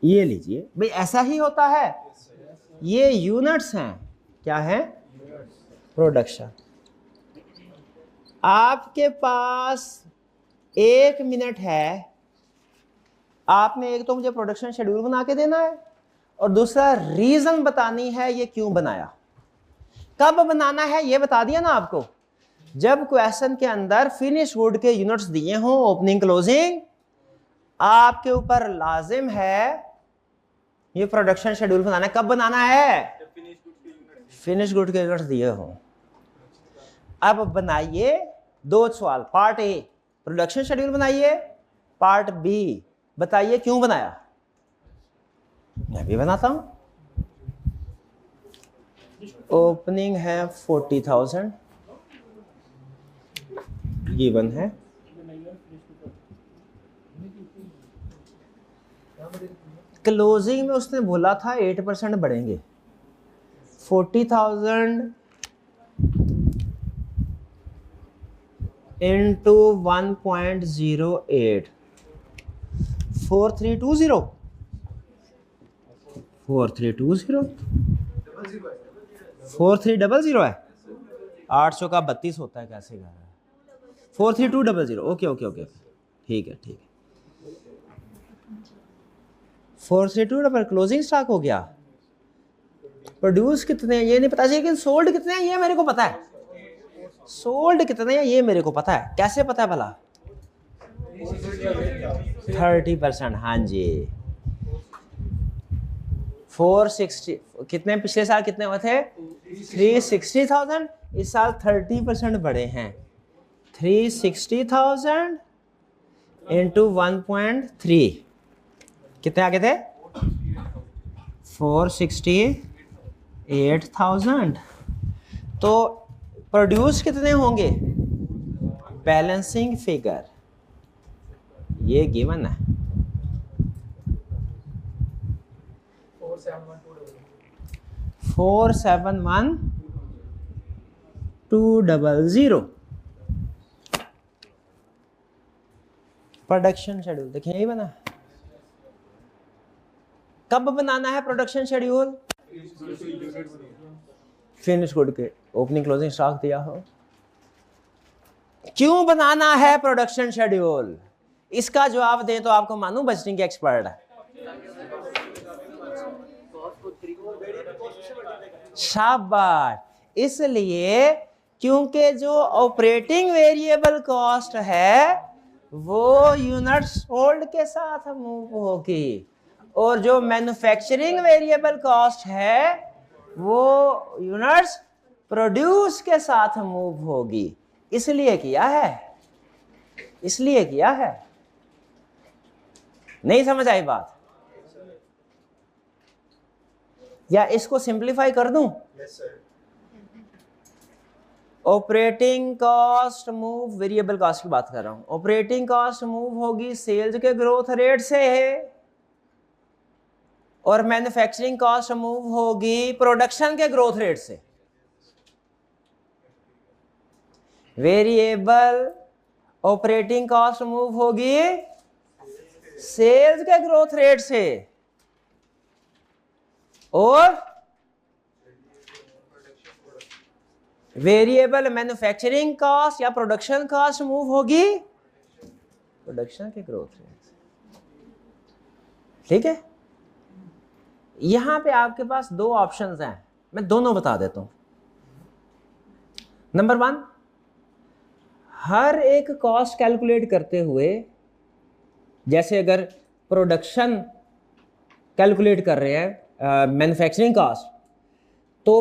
ये लीजिए भाई, ऐसा ही होता है। ये यूनिट्स हैं, क्या है, प्रोडक्शन। आपके पास 1 मिनट है, आपने एक तो मुझे प्रोडक्शन शेड्यूल बना के देना है और दूसरा रीजन बतानी है ये क्यों बनाया, कब बनाना है ये बता दिया ना आपको। जब क्वेश्चन के अंदर फिनिश गुड के यूनिट्स दिए हों, ओपनिंग क्लोजिंग, आपके ऊपर लाजिम है ये प्रोडक्शन शेड्यूल बनाना है। कब बनाना है, फिनिश गुड के यूनिट्स दिए हों। अब बनाइए 2 सवाल, पार्ट ए प्रोडक्शन शेड्यूल बनाइए, पार्ट बी बताइए क्यों बनाया। मैं भी बनाता हूं। ओपनिंग है 40,000 गिवन है, क्लोजिंग में उसने बोला था 8% बढ़ेंगे। 40,000 इंटू 1.08 4320 4300 है। 800 का 32 होता है, कैसे कह रहा है, 43200। ओके ठीक है 432 क्लोजिंग स्टॉक हो गया। प्रोड्यूस कितने हैं ये नहीं पता, लेकिन सोल्ड कितने हैं ये मेरे को पता है। सोल्ड कितने हैं ये मेरे को पता है। कैसे पता है भला, 30%। हाँ जी, 460 कितने, पिछले साल कितने हुए थे, 360,000। इस साल 30% बढ़े हैं। 360,000 इंटू 1.3 कितने आगे थे, 468,000। तो प्रोड्यूस कितने होंगे, बैलेंसिंग फिगर ये गिवन है 471,200। प्रोडक्शन शेड्यूल देखिए यही बना। कब बनाना है प्रोडक्शन शेड्यूल, फिनिश गुड के ओपनिंग क्लोजिंग स्टॉक दिया हो। क्यों बनाना है प्रोडक्शन शेड्यूल, इसका जवाब दें तो आपको मानूं बजटिंग के एक्सपर्ट है। शाबाश, इसलिए क्योंकि जो ऑपरेटिंग वेरिएबल कॉस्ट है वो यूनिट सोल्ड के साथ मूव होगी और जो मैन्युफैक्चरिंग वेरिएबल कॉस्ट है वो यूनिट्स प्रोड्यूस के साथ मूव होगी। इसलिए किया है। नहीं समझ आई बात, या इसको सिंप्लीफाई कर दूं, operating cost move, variable cost की बात कर रहा हूं। ऑपरेटिंग कॉस्ट मूव होगी सेल्स के ग्रोथ रेट से और मैन्युफैक्चरिंग कॉस्ट मूव होगी प्रोडक्शन के ग्रोथ रेट से। वेरिएबल ऑपरेटिंग कॉस्ट मूव होगी सेल्स के ग्रोथ रेट से और वेरिएबल मैन्युफैक्चरिंग कॉस्ट या प्रोडक्शन कॉस्ट मूव होगी प्रोडक्शन के ग्रोथ रेट से। ठीक है, यहां पे आपके पास 2 ऑप्शंस हैं, मैं दोनों बता देता हूं। नंबर 1, हर एक कॉस्ट कैलकुलेट करते हुए, जैसे अगर प्रोडक्शन कैलकुलेट कर रहे हैं मैन्युफैक्चरिंग कॉस्ट, तो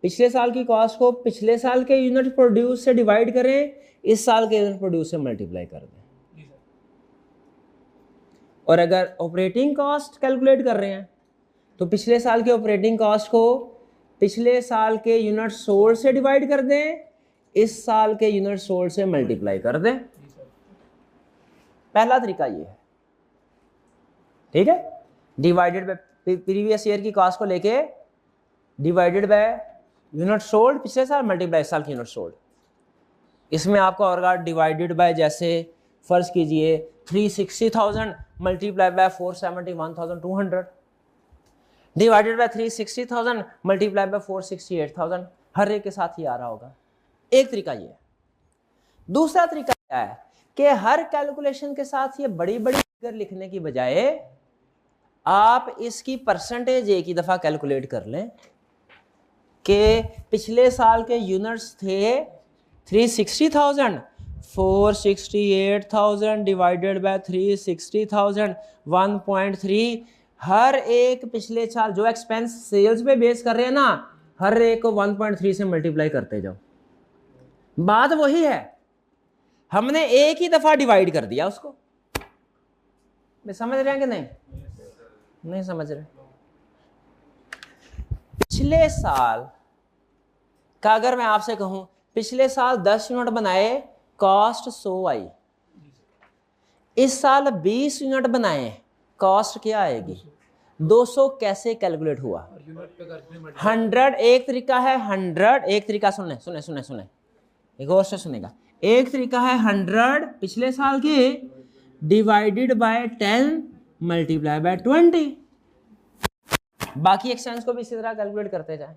पिछले साल की कॉस्ट को पिछले साल के यूनिट प्रोड्यूस से डिवाइड करें, इस साल के यूनिट प्रोड्यूस से मल्टीप्लाई कर दें। और अगर ऑपरेटिंग कॉस्ट कैलकुलेट कर रहे हैं तो पिछले साल के ऑपरेटिंग कॉस्ट को पिछले साल के यूनिट सोल्ड से डिवाइड कर दें, इस साल के यूनिट सोल्ड से मल्टीप्लाई कर दें। पहला तरीका ये है, ठीक है। डिवाइडेड बाय प्रीवियस ईयर की कॉस्ट को लेके डिवाइडेड बाय यूनिट सोल्ड पिछले साल मल्टीप्लाई इस साल की यूनिट सोल्ड। इसमें आपका होगा डिवाइडेड बाय, जैसे फर्ज कीजिए 360,000 multiply bye 471,200 divided by 360,000 multiply bye 468,000। हर एक के साथ ही आ रहा होगा। एक तरीका ये है। दूसरा तरीका क्या है कि हर कैलकुलेशन के साथ ये बड़ी बड़ी फिगर लिखने की बजाय आप इसकी परसेंटेज एक ही दफा कैलकुलेट कर लें कि पिछले साल के यूनिट्स थे 360,000, 468,000 डिवाइडेड बाय 360,000 1.3। हर एक पिछले साल जो एक्सपेंस सेल्स पे बेस कर रहे हैं ना, हर एक को 1.3 से मल्टीप्लाई करते जाओ। बात वही है, हमने एक ही दफा डिवाइड कर दिया उसको। मैं समझ रहे हैं कि नहीं समझ रहे। पिछले साल का अगर मैं आपसे कहूं पिछले साल 10 यूनिट बनाए, कॉस्ट 100 आई। इस साल 20 यूनिट बनाए, कॉस्ट क्या आएगी? 200। कैसे कैलकुलेट हुआ? 100 एक तरीका है, 100 एक तरीका सुने एक और से सुनेगा। एक तरीका है 100 पिछले साल के डिवाइडेड बाय 10 मल्टीप्लाई बाय 20। बाकी एक्सपेंस को भी इसी तरह कैलकुलेट करते जाए।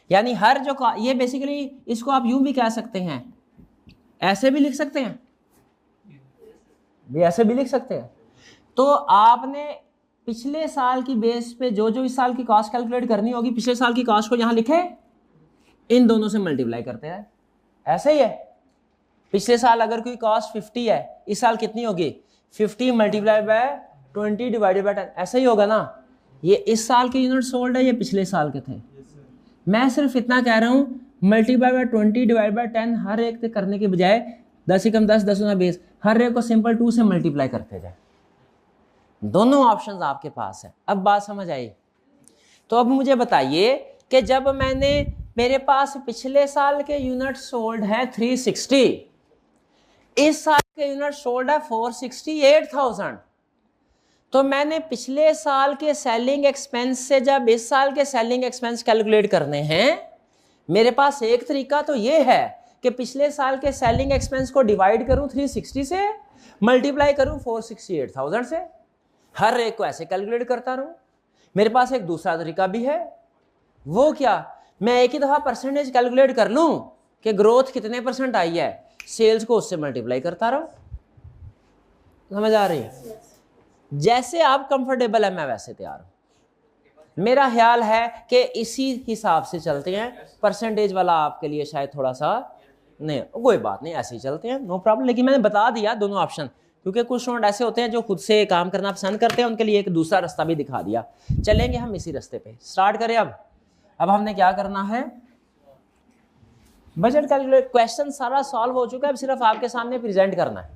यानी हर जो ये बेसिकली इसको आप यूं भी कह सकते हैं, ऐसे भी लिख सकते हैं, ऐसे भी लिख सकते हैं। तो आपने पिछले साल की बेस पे जो जो इस साल की कॉस्ट कैलकुलेट करनी होगी, पिछले साल की कॉस्ट को यहां लिखे, इन दोनों से मल्टीप्लाई करते हैं। ऐसे ही है। पिछले साल अगर कोई कॉस्ट 50 है, इस साल कितनी होगी? 50 मल्टीप्लाई बाय 20 डिवाइडेड बाय 10। ऐसा ही होगा ना। ये इस साल के यूनिट सोल्ड है, ये पिछले साल के थे। मैं सिर्फ इतना कह रहा हूं, मल्टीप्लाई बाय 20 डिवाइड बाय 10 हर एक से करने के बजाय 10 कम 10 10 गुना 20, हर एक को सिंपल 2 से मल्टीप्लाई करते जाए। दोनों ऑप्शंस आपके पास है। अब बात समझ आई? तो अब मुझे बताइए कि जब मेरे पास पिछले साल के यूनिट सोल्ड है 360, इस साल के यूनिट सोल्ड है 468,000, तो मैंने पिछले साल के सेलिंग एक्सपेंस से जब इस साल के सेलिंग एक्सपेंस कैलकुलेट करने हैं, मेरे पास एक तरीका तो ये है कि पिछले साल के सेलिंग एक्सपेंस को डिवाइड करूं 360 से, मल्टीप्लाई करूं 468,000 से, हर एक को ऐसे कैलकुलेट करता रहूं। मेरे पास एक दूसरा तरीका भी है। वो क्या? मैं एक ही दफा परसेंटेज कैलकुलेट कर लूं कि ग्रोथ कितने % आई है, सेल्स को उससे मल्टीप्लाई करता रहूं। समझ आ रही है? जैसे आप कंफर्टेबल है मैं वैसे तैयार हूं। मेरा ख्याल है कि इसी हिसाब से चलते हैं। परसेंटेज वाला आपके लिए शायद थोड़ा सा नहीं, कोई बात नहीं, ऐसे ही चलते हैं, नो प्रॉब्लम। लेकिन मैंने बता दिया दोनों ऑप्शन, क्योंकि कुछ स्टूडेंट ऐसे होते हैं जो खुद से काम करना पसंद करते हैं, उनके लिए एक दूसरा रास्ता भी दिखा दिया। चलेंगे हम इसी रास्ते पे। स्टार्ट करें। अब हमने क्या करना है? Budget calculate. क्वेश्चन सारा सॉल्व हो चुका है, अब सिर्फ आपके सामने प्रेजेंट करना है।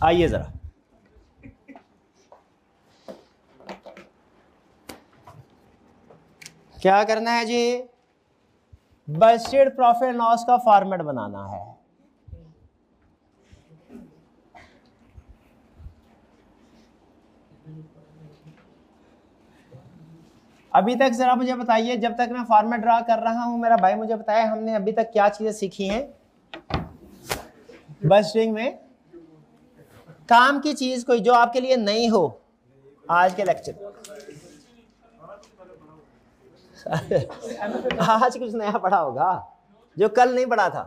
आइए जरा, क्या करना है जी? बजटेड प्रॉफिट एंड लॉस का फॉर्मेट बनाना है। अभी तक जरा मुझे बताइए, जब तक मैं फॉर्मेट ड्रा कर रहा हूं, मेरा भाई मुझे बताया हमने अभी तक क्या चीजें सीखी हैं बजटिंग में। काम की चीज कोई जो आपके लिए नई हो आज के लेक्चर। आज कुछ नया पढ़ा होगा जो कल नहीं पढ़ा था।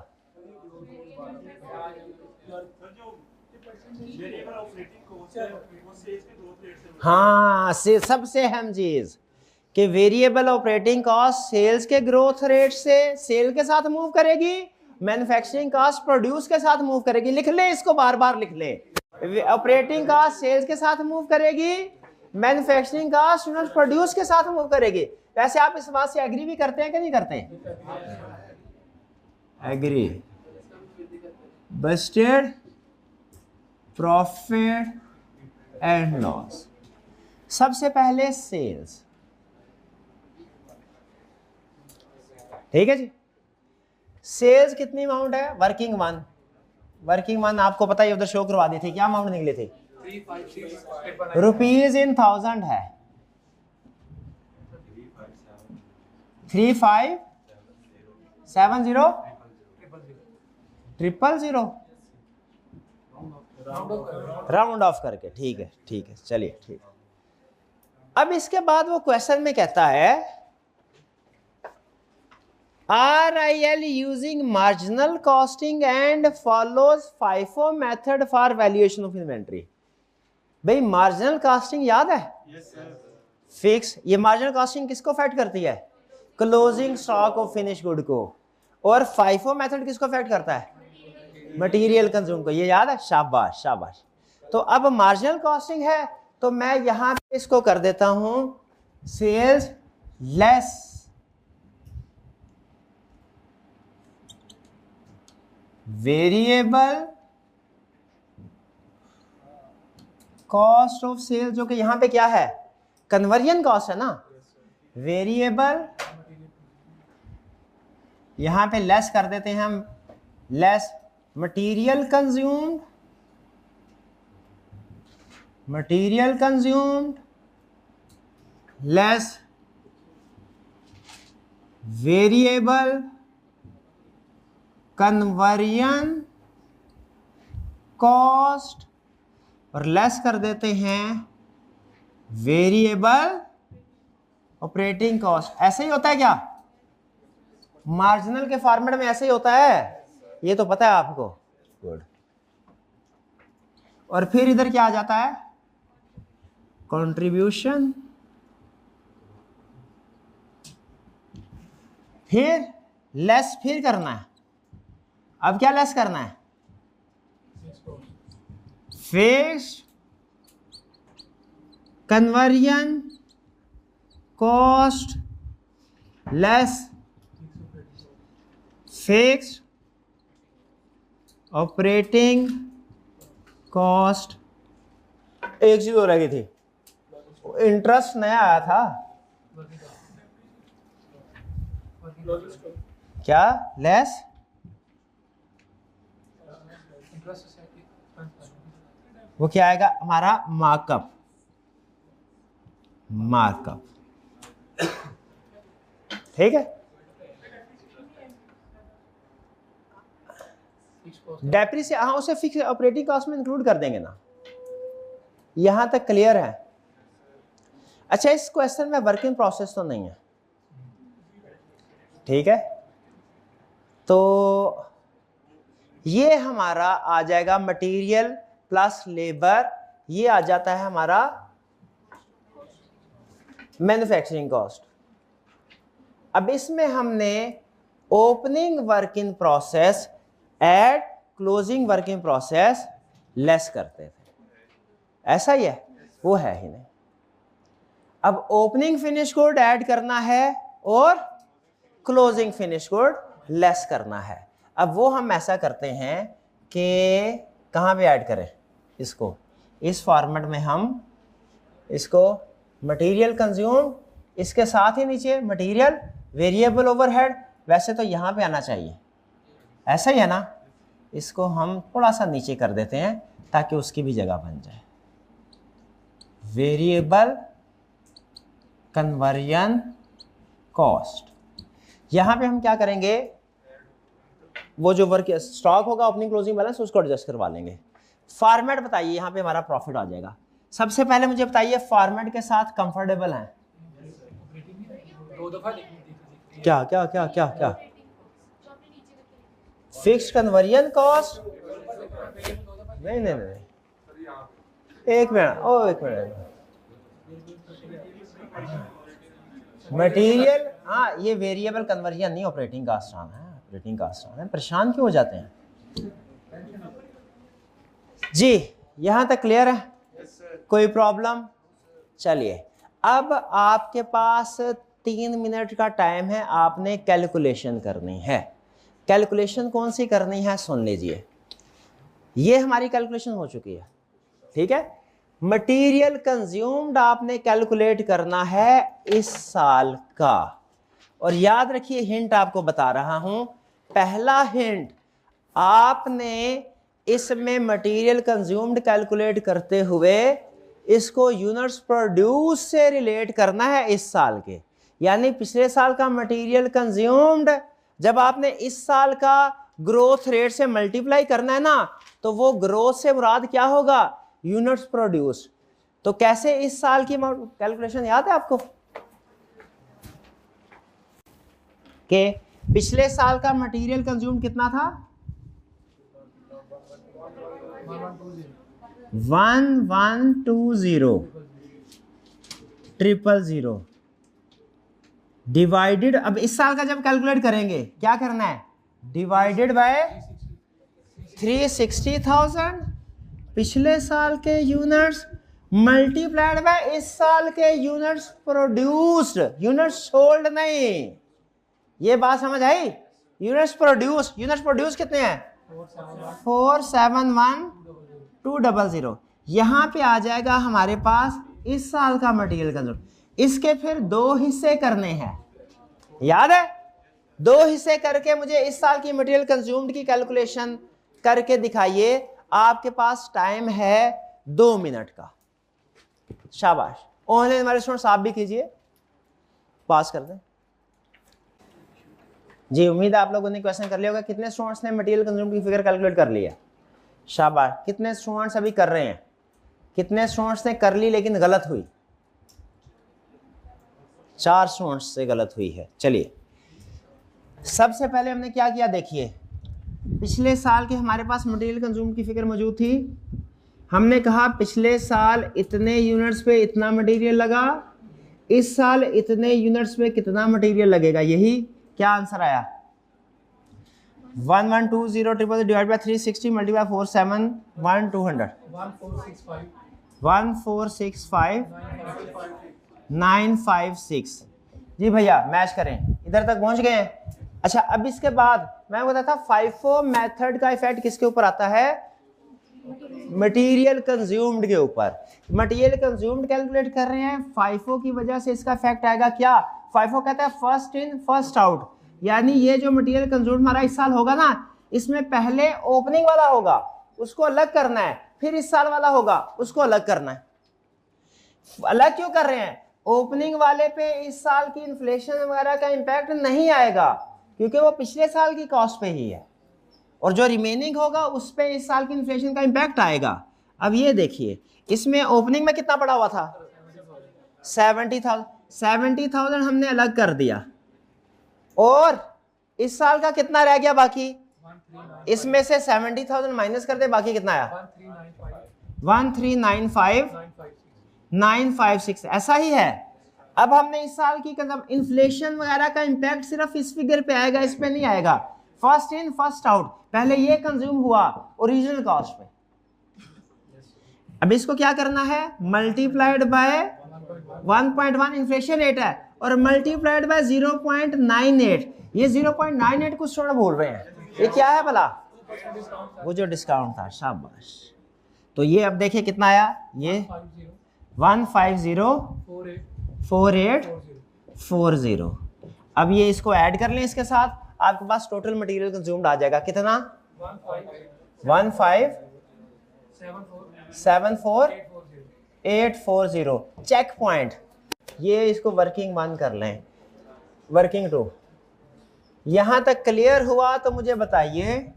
हाँ, सबसे अहम चीज कि वेरिएबल ऑपरेटिंग कॉस्ट सेल्स के ग्रोथ रेट से सेल के साथ मूव करेगी, मैन्युफैक्चरिंग कॉस्ट प्रोड्यूस के साथ मूव करेगी। लिख ले इसको, बार बार लिख ले। ऑपरेटिंग कॉस्ट सेल्स के साथ मूव करेगी, मैन्युफैक्चरिंग कॉस्ट प्रोड्यूस के साथ मूव करेगी। वैसे आप इस बात से एग्री भी करते हैं कि नहीं करते? Agree. Budgeted profit and loss. सबसे पहले सेल्स, ठीक है जी। सेल्स कितनी अमाउंट है? वर्किंग वन, वर्किंग वन आपको पता है, उधर शो करवा दी थी, क्या अमाउंट निकले थे? रुपीज इन 1000 है 3570 000 राउंड ऑफ करके, ठीक है ठीक है, चलिए ठीक है। अब इसके बाद वो क्वेश्चन में कहता है RIL using marginal costing and follows FIFO method for valuation of inventory। भाई मार्जिनल कॉस्टिंग याद है? फिक्स। ये मार्जिनल कॉस्टिंग किसको अफेक्ट करती है? Closing stock of finish good को। और फाइफो मेथड किसको अफेक्ट करता है? मटेरियल कंज्यूम को। ये याद है? शाबाश शाबाश। तो अब मार्जिनल कॉस्टिंग है तो मैं यहां पे इसको कर देता हूं sales less variable cost of sale, जो कि यहां पे क्या है? कन्वर्जन कॉस्ट है ना। वेरिएबल यहां पे लेस कर देते हैं हम, less material consumed, material consumed less variable conversion cost, और लेस कर देते हैं वेरिएबल ऑपरेटिंग कॉस्ट। ऐसे ही होता है क्या? मार्जिनल के फॉर्मेट में ऐसे ही होता है, ये तो पता है आपको। गुड। और फिर इधर क्या आ जाता है? कंट्रीब्यूशन, फिर लेस फिर करना है। अब क्या लेस करना है? Fixed conversion cost less fixed operating cost. एक चीज हो रही थी, इंटरेस्ट नया आया था क्या? लेस वो क्या आएगा हमारा? मार्कअप, मार्कअप, ठीक है। डेप्री से हाँ उसे फिक्स ऑपरेटिंग कॉस्ट में इंक्लूड कर देंगे ना। यहां तक क्लियर है? अच्छा, इस क्वेश्चन में वर्किंग प्रोसेस तो नहीं है, ठीक है। तो ये हमारा आ जाएगा मटेरियल प्लस लेबर, ये आ जाता है हमारा मैन्युफैक्चरिंग कॉस्ट। अब इसमें हमने opening work in process add closing work in process less करते थे, ऐसा ही है? वो है ही नहीं। अब ओपनिंग फिनिश गुड ऐड करना है और क्लोजिंग फिनिश गुड लेस करना है। अब वो हम ऐसा करते हैं कि कहाँ पे ऐड करें इसको? इस फॉर्मेट में हम इसको मटेरियल कंज्यूम, इसके साथ ही नीचे मटेरियल वेरिएबल ओवरहेड, वैसे तो यहाँ पे आना चाहिए, ऐसा ही है ना। इसको हम थोड़ा सा नीचे कर देते हैं ताकि उसकी भी जगह बन जाए। वेरिएबल कन्वर्जन कॉस्ट, यहाँ पे हम क्या करेंगे? वो जो वर्क स्टॉक होगा ओपनिंग क्लोजिंग बैलेंस उसको एडजस्ट करवा लेंगे। फॉर्मेट बताइए, यहाँ पे हमारा प्रॉफिट आ जाएगा। सबसे पहले मुझे बताइए फॉर्मेट के साथ कंफर्टेबल हैं? क्या क्या क्या क्या क्या? Fixed conversion cost? नहीं नहीं नहीं, एक मिनट, ओ एक मिनट। मटेरियल, हाँ ये वेरिएबल कन्वर्जन नहीं, ऑपरेटिंग कास्ट आना है, ऑपरेटिंग कास्ट आना है। परेशान क्यों हो जाते हैं जी? यहां तक क्लियर है? कोई प्रॉब्लम? चलिए, अब आपके पास 3 मिनट का टाइम है, आपने कैलकुलेशन करनी है। कैलकुलेशन कौन सी करनी है सुन लीजिए, ये हमारी कैलकुलेशन हो चुकी है, ठीक है। मटेरियल कंज्यूम्ड आपने कैलकुलेट करना है इस साल का, और याद रखिए हिंट आपको बता रहा हूं, पहला हिंट आपने इसमें मटेरियल कंज्यूम्ड कैलकुलेट करते हुए इसको यूनिट्स प्रोड्यूस से रिलेट करना है इस साल के, यानी पिछले साल का मटेरियल कंज्यूम्ड जब आपने इस साल का ग्रोथ रेट से मल्टीप्लाई करना है ना, तो वो ग्रोथ से मुराद क्या होगा, यूनिट्स प्रोड्यूस। तो कैसे इस साल की कैलकुलेशन याद है आपको, कि पिछले साल का मटेरियल कंज्यूम्ड कितना था, 1120,000 डिवाइडेड, अब इस साल का जब कैलकुलेट करेंगे क्या करना है, डिवाइडेड बाय 360,000 पिछले साल के यूनिट्स मल्टीप्लाइड बाय इस साल के यूनिट्स प्रोड्यूस्ड, यूनिट्स सोल्ड नहीं, ये बात समझ आई। यूनिट्स प्रोड्यूस कितने हैं, 471,200। यहां पे आ जाएगा हमारे पास इस साल का मटेरियल कंज्यूम, इसके फिर 2 हिस्से करने हैं, याद है, 2 हिस्से करके मुझे इस साल की मटेरियल कंज्यूम्ड की कैलकुलेशन करके दिखाइए। आपके पास टाइम है 2 मिनट का, शाबाश। ऑनलाइन वाले स्टूडेंट्स आप भी कीजिए, पास कर दें जी। उम्मीद है आप लोगों ने क्वेश्चन कर लिया होगा। कितने स्टूडेंट्स ने मटेरियल कंज्यूम्ड की फिगर कैलकुलेट कर लिया, शाबाश। कितने स्टूडेंट्स अभी कर रहे हैं, कितने स्टूडेंट्स ने कर ली लेकिन गलत हुई, 4 स्टूडेंट्स से गलत हुई है। चलिए सबसे पहले हमने क्या किया, देखिए पिछले साल के हमारे पास मटेरियल कंज्यूम की फिगर मौजूद थी, हमने कहा पिछले साल इतने यूनिट्स पे इतना मटेरियल लगा, इस साल इतने यूनिट्स पे कितना मटेरियल लगेगा, यही क्या आंसर आया, 1120 डिवाइड बाय 360 मल्टीप्लाई 471,200 1465,956 जी भैया, मैच करें, इधर तक पहुंच गए हैं। अच्छा अब इसके बाद मैं बताता था FIFO मेथड का इफेक्ट किसके ऊपर आता है, मटेरियल कंज्यूम्ड के ऊपर। मटेरियल कंज्यूम्ड कैलकुलेट कर रहे हैं, FIFO की वजह से इसका इफेक्ट आएगा क्या, FIFO कहता है फर्स्ट इन फर्स्ट आउट, यानी ये जो मटेरियल कंज्यूम्ड हमारा इस साल होगा ना, इसमें पहले ओपनिंग वाला होगा उसको अलग करना है, फिर इस साल वाला होगा उसको अलग करना है। अलग क्यों कर रहे हैं, ओपनिंग वाले पे इस साल की इन्फ्लेशन वगैरह का इंपैक्ट नहीं आएगा क्योंकि वो पिछले साल की कॉस्ट पे ही है, और जो रिमेनिंग होगा उस पे इस साल की इन्फ्लेशन का इंपैक्ट आएगा। अब ये देखिए इसमें ओपनिंग में कितना पड़ा हुआ था, 70,000 हमने अलग कर दिया, और इस साल का कितना रह गया बाकी, इसमें से 70,000 माइनस कर दे, बाकी कितना आया 1395,956, ऐसा ही है। अब हमने इस साल की इन्फ्लेशन वगैरह का इंपैक्ट सिर्फ इस फिगर पे आएगा, इस पे नहीं आएगा। फर्स्ट इन फर्स्ट आउट, पहले ये कंज्यूम हुआ ओरिजिनल कॉस्ट पे, अब इसको क्या करना है, मल्टीप्लाइड बाय 1.1 इन्फ्लेशन रेट है, और मल्टीप्लाइड बाय 0.98, ये 0.98 कुछ थोड़ा बोल रहे हैं, ये क्या है भला, वो जो डिस्काउंट था, शाबाश। तो ये अब देखिए कितना आया, ये 1504840। अब ये इसको ऐड कर लें इसके साथ, आपके पास टोटल मटेरियल कंज्यूम्ड आ जाएगा कितना, 1574840। चेक पॉइंट, ये इसको वर्किंग 1 कर लें, वर्किंग 2। यहां तक क्लियर हुआ तो मुझे बताइए,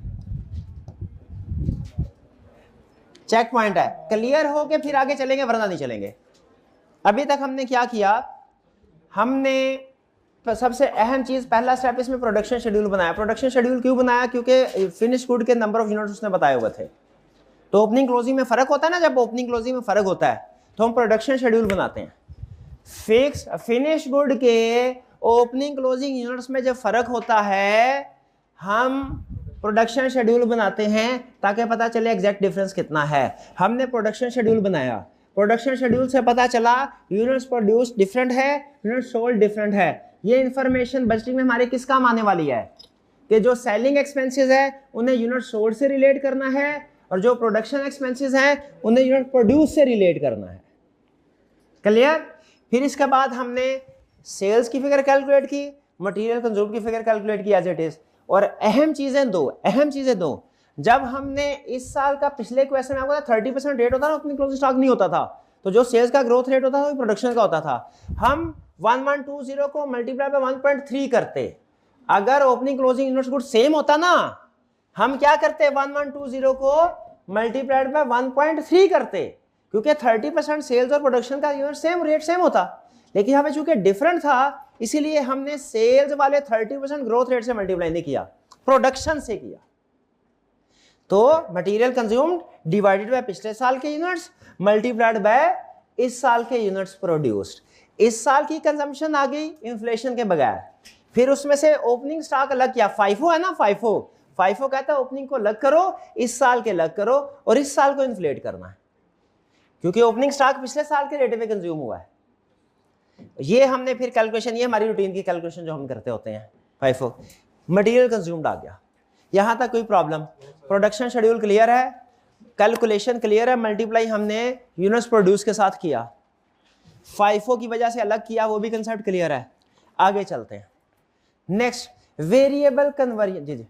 चेक पॉइंट है, क्लियर हो के फिर आगे चलेंगे वरना नहीं चलेंगे। अभी तक हमने क्या किया, हमने सबसे अहम चीज, पहला स्टेप इसमें प्रोडक्शन शेड्यूल बनाया। प्रोडक्शन शेड्यूल क्यों बनाया, क्योंकि फिनिश गुड के नंबर ऑफ यूनिट्स उसने बताए हुए थे, तो ओपनिंग क्लोजिंग में फर्क होता है ना, जब ओपनिंग क्लोजिंग में फर्क होता है तो हम प्रोडक्शन शेड्यूल बनाते हैं। फिक्स फिनिश गुड के ओपनिंग क्लोजिंग यूनिट्स में जब फर्क होता है हम प्रोडक्शन शेड्यूल बनाते हैं ताकि पता चले एग्जैक्ट डिफरेंस कितना है। हमने प्रोडक्शन शेड्यूल बनाया, प्रोडक्शन शेड्यूल से पता चला यूनिट्स प्रोड्यूस डिफरेंट है, यूनिट्स सोल्ड डिफरेंट है। ये इंफॉर्मेशन बजटिंग में हमारे किस काम आने वाली है कि जो सेलिंग एक्सपेंसेस है उन्हें यूनिट सोल्ड से रिलेट करना है और जो प्रोडक्शन एक्सपेंसेस हैं उन्हें यूनिट प्रोड्यूस से रिलेट करना है। क्लियर? फिर इसके बाद हमने सेल्स की फिगर कैलकुलेट की, मटेरियल कंज्यूम की फिगर कैलकुलेट की एज इट इज। और अहम चीजें दो, जब हमने इस साल का पिछले क्वेश्चन में आपको 30% रेट होता था, ओपनिंग क्लोजिंग स्टॉक नहीं होता था, तो जो सेल्स का ग्रोथ रेट होता था वो प्रोडक्शन का होता था। हम 1120 को मल्टीप्लाई बाय 1.3 करते, अगर opening closing units good same होता ना, हम क्या करते 1120 को मल्टीप्लाइड बाय 1.3 करते, क्योंकि 30% सेल्स और प्रोडक्शन का यूनिट सेम रेट सेम होता। लेकिन हमें चूंकि डिफरेंट था इसीलिए हमने सेल्स वाले 30% ग्रोथ रेट से मल्टीप्लाई नहीं किया, प्रोडक्शन से किया। तो मटेरियल कंज्यूम्ड डिवाइडेड बाय पिछले साल के यूनिट्स मल्टीप्लाइड बाय इस साल के यूनिट्स प्रोड्यूस्ड। इस साल की कंजम्पशन आ गई इन्फ्लेशन के बगैर, फिर उसमें से ओपनिंग स्टॉक अलग किया, फाइफो है ना, फाइफो कहता है ओपनिंग को अलग करो, इस साल के अलग करो और इस साल को इन्फ्लेट करना है, क्योंकि ओपनिंग स्टॉक पिछले साल के रेट पे कंज्यूम हुआ है। ये हमने फिर कैलकुलेशन, ये हमारी रूटीन की कैलकुलेशन जो हम करते होते हैं। फाइफो मटेरियल कंज्यूम्ड आ गया, यहां तक कोई प्रॉब्लम? प्रोडक्शन शेड्यूल क्लियर है, कैलकुलेशन क्लियर है, मल्टीप्लाई हमने यूनिट्स प्रोड्यूस के साथ किया, फाइफो की वजह से अलग किया, वो भी कंसेप्ट क्लियर है। आगे चलते हैं। Next variable conversion.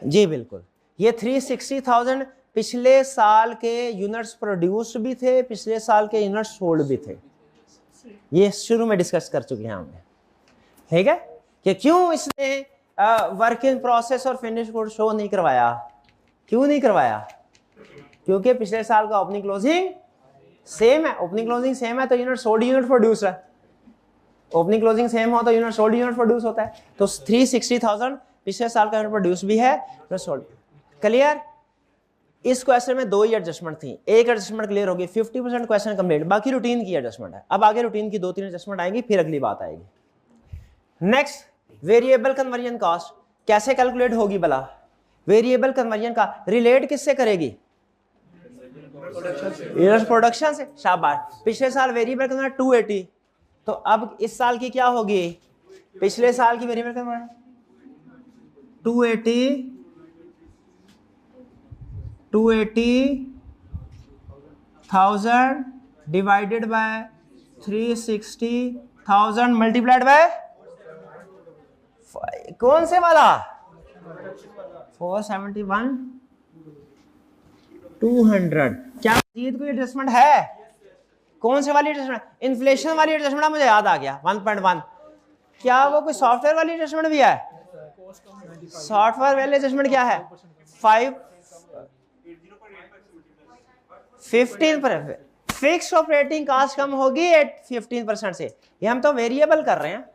जी बिल्कुल, ये 360,000 पिछले साल के यूनिट्स प्रोड्यूस्ड भी थे, पिछले साल के यूनिट्स सोल्ड भी थे। ये शुरू में डिस्कस कर चुके हैं हमने, ठीक है, कि क्यों इसने वर्क इन प्रोसेस और फिनिश गुड शो नहीं करवाया। क्यों नहीं करवाया? क्योंकि पिछले साल का ओपनिंग क्लोजिंग सेम है, ओपनिंग क्लोजिंग सेम है तो यूनिट सोल्ड यूनिट प्रोड्यूस है, ओपनिंग क्लोजिंग सेम हो तो यूनिट सोल्ड यूनिट प्रोड्यूस होता है। तो 360,000 पिछले साल का यूनिट प्रोड्यूस भी है, यूनिट सोल्ड। क्लियर? इस क्वेश्चन में दो ही एडजस्टमेंट थी, एक एडजस्टमेंट क्लियर होगी, 50% क्वेश्चन कंप्लीट, बाकी रूटीन की एडजस्टमेंट है। अब आगे रूटीन की 2-3 एडजस्टमेंट आएंगी, फिर अगली बात आएगी। नेक्स्ट वेरिएबल कन्वर्जन कॉस्ट कैसे कैलकुलेट होगी भला? वेरिएबल कन्वर्जन का रिलेट किससे करेगी? प्रोडक्शन से। शाबाश, पिछले साल वेरिएबल कन्वर्जन 280, तो अब इस साल की क्या होगी? पिछले साल की variable conversion 280,000 divided by 360,000 multiplied by कौन से वाला? 471 200। क्या मजीद कोई एडजस्टमेंट है? कौन से वाली एडजस्टमेंट? इन्फ्लेशन वाली एडजस्टमेंट मुझे याद आ गया 1.1। क्या वो कोई सॉफ्टवेयर वाली एडजस्टमेंट भी है? सॉफ्टवेयर वाली एडजस्टमेंट क्या है? 15% फिक्स ऑपरेटिंग कास्ट कम होगी 15% से। ये हम तो वेरिएबल कर रहे हैं।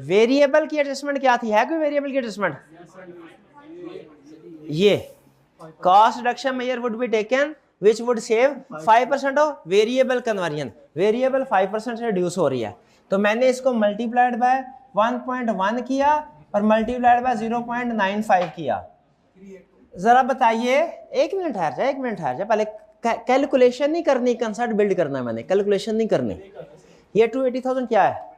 वेरिएबल की एडजस्टमेंट क्या थी? है कोई वेरिएबल की एडजस्टमेंट? ये cost reduction measure would be taken which would save 5% of variable conversion. Variable 5% से रिड्यूस हो रही है, तो मैंने इसको मल्टीप्लाइड बाय 1.1 किया और मल्टीप्लाइड बाय 0.95 किया। जरा बताइए, एक मिनट ठहर जा, पहले कैलकुलेशन नहीं करनी, कंसेप्ट बिल्ड करना है मैंने, कैलकुलेशन नहीं करनी। ये 280,000 क्या है?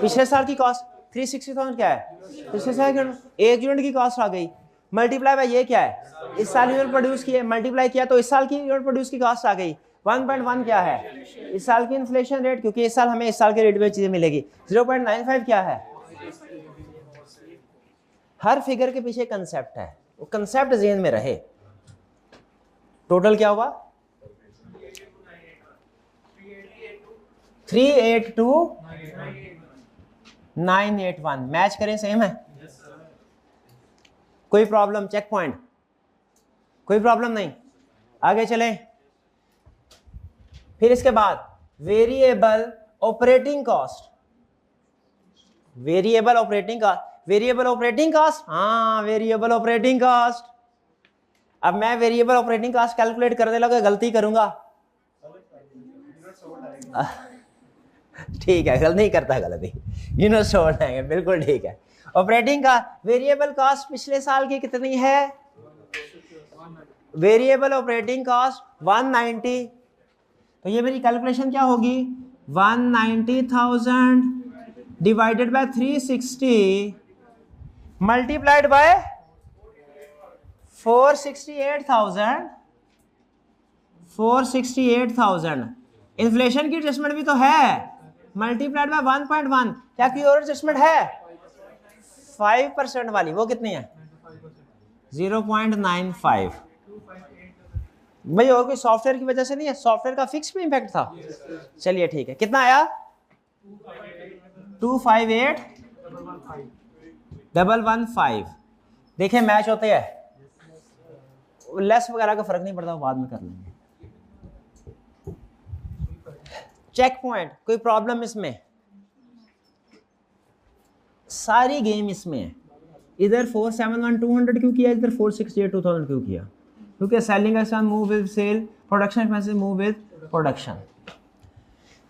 पिछले साल की कॉस्ट। 360,000 क्या है? पिछले साल की एक यूनिट की कॉस्ट आ गई, मल्टीप्लाई बाय ये क्या है? इस साल यूनिट प्रोड्यूस किए, मल्टीप्लाई किया तो इस साल की यूनिट प्रोड्यूस की कॉस्ट आ गई। 1.1 क्या है? इस साल की इन्फ्लेशन रेट, क्योंकि इस साल हमें इस साल के रेट में चीजें मिलेगी। 0.95 क्या है? हर फिगर के पीछे कंसेप्ट है, वो कंसेप्ट ज़हन में रहे। टोटल क्या हुआ? 382,981। मैच करें, सेम है? कोई प्रॉब्लम? Check point? कोई प्रॉब्लम नहीं। आगे चलें। फिर इसके बाद variable operating cost. Variable operating cost, variable operating cost, हाँ वेरिएबल ऑपरेटिंग कॉस्ट। अब मैं वेरिएबल ऑपरेटिंग कॉस्ट कैलकुलेट करने लगा, गलती करूंगा? ठीक है, गलती नहीं करता, गलती यूनिट सोल्ड है, बिल्कुल ठीक है। ऑपरेटिंग का वेरिएबल कॉस्ट पिछले साल की कितनी है? वेरिएबल ऑपरेटिंग कॉस्ट 190, तो ये मेरी कैलकुलेशन क्या होगी? 190,000 divided by 360 multiplied by 468,000 inflation की एडजस्टमेंट भी तो है, मल्टीप्लाइड बाय 1.1। क्या कोई और एडजस्टमेंट है? 5% वाली, वो कितनी है? 0.95। भाई और कोई सॉफ्टवेयर की वजह से नहीं है, सॉफ्टवेयर का फिक्स में इम्पैक्ट था। चलिए ठीक है, कितना आया? 258,115। देखिए मैच होते हैं, लेस वगैरह का फर्क नहीं पड़ता, बाद में कर लेंगे। चेक पॉइंट, कोई प्रॉब्लम इसमें? सारी गेम इसमें है। इधर 471,200 क्यों किया, इधर 468,2,000 क्यों किया? क्योंकि selling expense move with sale, production expenses move with production.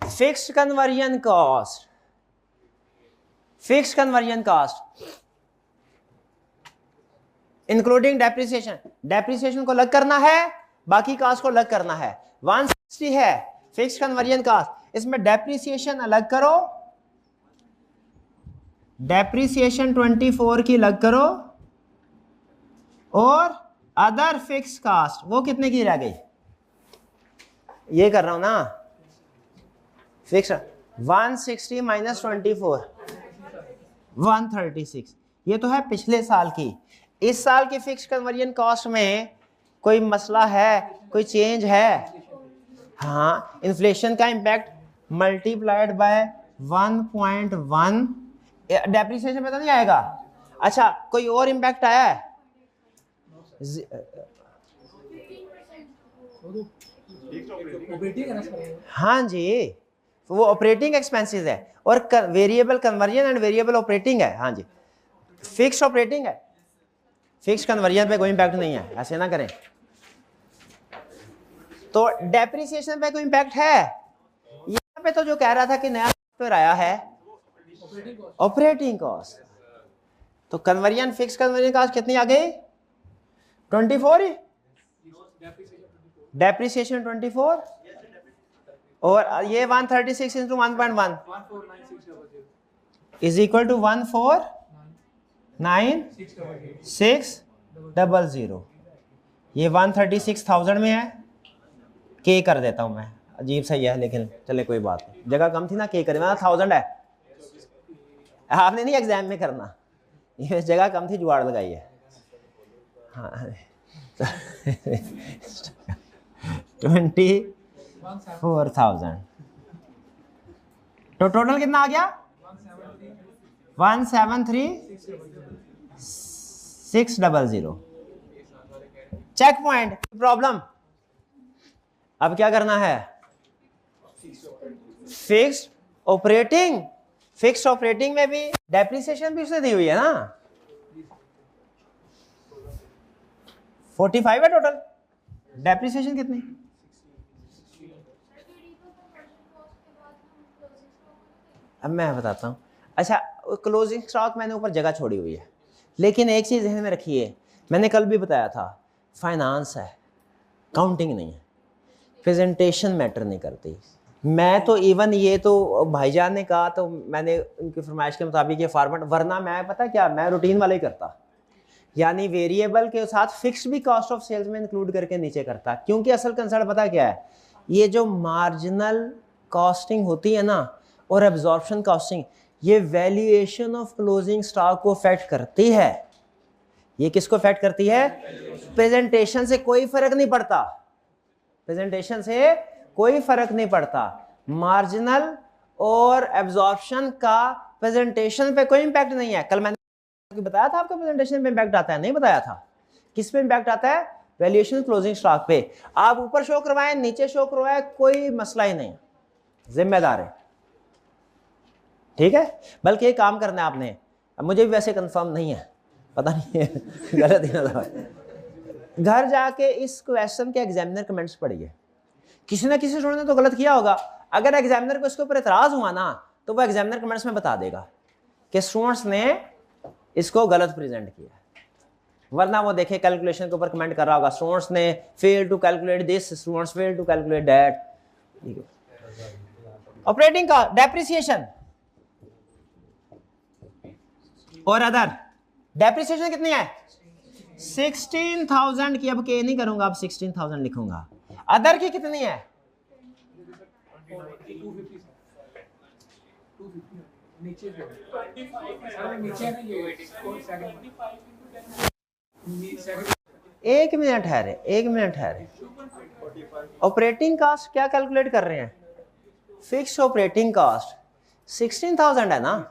Fixed conversion cost, fixed conversion cost including depreciation, depreciation को अलग करना है, बाकी कॉस्ट को अलग करना है। 160 है फिक्स्ड कन्वर्जन कॉस्ट, इसमें डेप्रिसिएशन अलग करो, डेप्रिसिएशन 24 की अलग करो, और अदर फिक्स कॉस्ट वो कितने की रह गई? ये कर रहा हूं ना, फिक्स 160 माइनस 24 136। ये तो है पिछले साल की। इस साल की फिक्स कन्वर्जन कॉस्ट में कोई मसला है, कोई चेंज है? हाँ, इन्फ्लेशन का इम्पैक्ट मल्टीप्लाइड बाय 1.1, डेप्रिसिएशन में तो नहीं आएगा। अच्छा, कोई और इम्पैक्ट आया है? हाँ जी, वो ऑपरेटिंग एक्सपेंसेस है, और variable conversion and variable operating है। हाँ जी, फिक्स ऑपरेटिंग है, फिक्स कन्वर्जन पे कोई इम्पैक्ट नहीं है, ऐसे ना करें। तो डेप्रिसिएशन पे कोई इम्पैक्ट है? यहाँ पे तो जो कह रहा था कि नया सॉफ्टवेयर आया है ऑपरेटिंग कॉस्ट, तो कन्वर्जन फिक्स कन्वर्जन कॉस्ट कितनी आ गई? 24 ही, डेप्रिसिएशन 24, और ये 136 इंटू 1.1 इज इक्वल टू 149,600। ये 136,000 में है, के कर देता हूं मैं, अजीब सा ही है लेकिन चले कोई बात नहीं, जगह कम थी ना, के करें, 1000 है, आपने नहीं एग्जाम में करना, ये जगह कम थी, जुगाड़ लगाई है। हाँ 24,000, तो टोटल कितना आ गया? 173,600। Check point, problem? अब क्या करना है? फिक्स्ड ऑपरेटिंग, फिक्स्ड ऑपरेटिंग में भी डेप्रिसिएशन भी उसने दी हुई है ना, 45 है टोटल, डेप्रिसिएशन कितनी? अब मैं बताता हूँ। अच्छा, क्लोजिंग स्टॉक मैंने ऊपर जगह छोड़ी हुई है, लेकिन एक चीज़ ध्यान में रखिए, मैंने कल भी बताया था, फाइनेंस है, काउंटिंग नहीं है, प्रेजेंटेशन मैटर नहीं करती। मैं तो इवन ये तो भाईजान ने कहा तो मैंने उनकी फरमाइश के मुताबिक ये फॉर्मेट, वरना मैं पता क्या, मैं रूटीन वाला ही करता, यानी वेरिएबल के साथ फिक्स भी कॉस्ट ऑफ सेल्स में इंक्लूड करके नीचे करता, क्योंकि असल कंसर्न पता क्या है, ये जो मार्जिनल कॉस्टिंग होती है ना और एब्जॉर्प्शन कॉस्टिंग, ये वैल्यूएशन ऑफ क्लोजिंग स्टॉक को अफेक्ट करती है। ये किसको अफेक्ट करती है? प्रेजेंटेशन से कोई फर्क नहीं पड़ता, प्रेजेंटेशन से कोई फर्क नहीं पड़ता, मार्जिनल और एब्जॉर्प्शन का प्रेजेंटेशन पे कोई इंपैक्ट नहीं है। कल मैंने बताया था आपको प्रेजेंटेशन पे इंपैक्ट आता है, नहीं बताया था? किस पे इंपैक्ट आता है? वैल्यूएशन क्लोजिंग स्टॉक पे। आप ऊपर शो करवाएं, नीचे शो करवाएं, कोई मसला ही नहीं, जिम्मेदार है, ठीक है। बल्कि एक काम करना है आपने, अब मुझे भी वैसे कंफर्म नहीं है, पता नहीं है गलत ही ना, घर जाके इस क्वेश्चन के एग्जामिनर कमेंट्स पढ़िए, किसी ना किसी स्टूडेंट ने तो गलत किया होगा। अगर एग्जामिनर को इसके ऊपर एतराज हुआ ना, तो वो एग्जामिनर कमेंट्स में बता देगा कि स्टूडेंट्स ने इसको गलत प्रेजेंट किया, वरना वो देखे कैलकुलेशन के ऊपर कमेंट कर रहा होगा स्टूडेंट्स ने fail to calculate this, students fail to calculate that. Operating का डेप्रिसिएशन और अदर, डेप्रिसिएशन कितनी है 16,000 की, अब के नहीं करूंगा, अब 16,000 लिखूंगा। अदर की कितनी है 1 मिनट ठहरे, 1 मिनट ठहरे। ऑपरेटिंग कॉस्ट क्या कैलकुलेट कर रहे हैं, फिक्स्ड ऑपरेटिंग कॉस्ट 16,000 है ना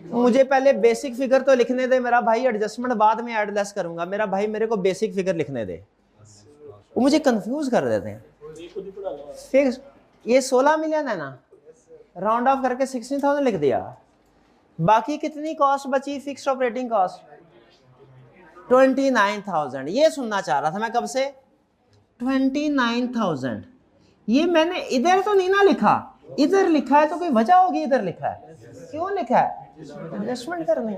मुझे पहले बेसिक फिगर तो लिखने दे मेरा भाई, एडजस्टमेंट बाद में ऐड लेस करूंगा। मेरा भाई मेरे को बेसिक फिगर लिखने दे, वो मुझे कंफ्यूज कर देते हैं। फिक्स ये 16 मिलियन है ना, राउंड ऑफ करके 16,000 लिख दिया। बाकी कितनी कॉस्ट बची फिक्स्ड ऑपरेटिंग कॉस्ट 29,000। ये सुनना चाह रहा था मैं कब से, 29,000। ये मैंने इधर तो नहीं ना लिखा, इधर लिखा है तो कोई वजह होगी, इधर लिखा है क्यों लिखा है, एडजस्टमेंट करनी।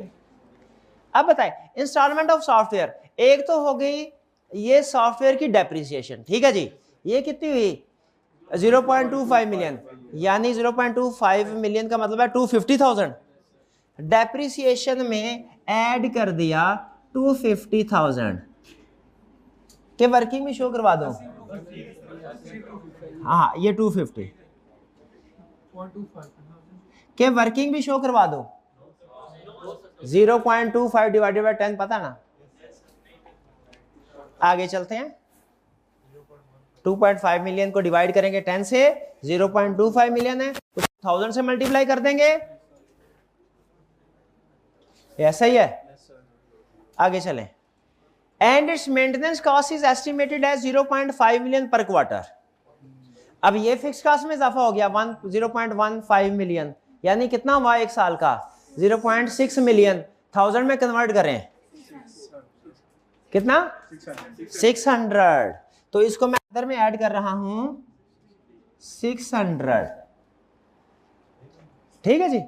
अब बताए इंस्टॉलमेंट ऑफ सॉफ्टवेयर, एक तो हो गई ये सॉफ्टवेयर की डेप्रिसिएशन, ठीक है जी, ये कितनी हुई 0.25 मिलियन, यानी 0.25 मिलियन का मतलब है 250,000। डेप्रिसिएशन में ऐड कर दिया 250,000 के वर्किंग में शो करवा दो, हाँ ये 250 के वर्किंग भी शो करवा दो, 0.25 डिवाइडेड बाय 10 पता ना। आगे चलते हैं, 2.5 मिलियन को डिवाइड करेंगे 10 से, 0.25 मिलियन है, 1000 से मल्टीप्लाई कर देंगे, ऐसा ही है। आगे चलें, and its maintenance cost is estimated as 0.5 million per quarter. अब ये फिक्स कॉस्ट में इजाफा हो गया 0.15 मिलियन, यानी कितना हुआ एक साल का 0.6 मिलियन। 1000 में कन्वर्ट करें कितना 600, तो इसको मैं अदर में ऐड कर रहा हूं 600, ठीक है जी।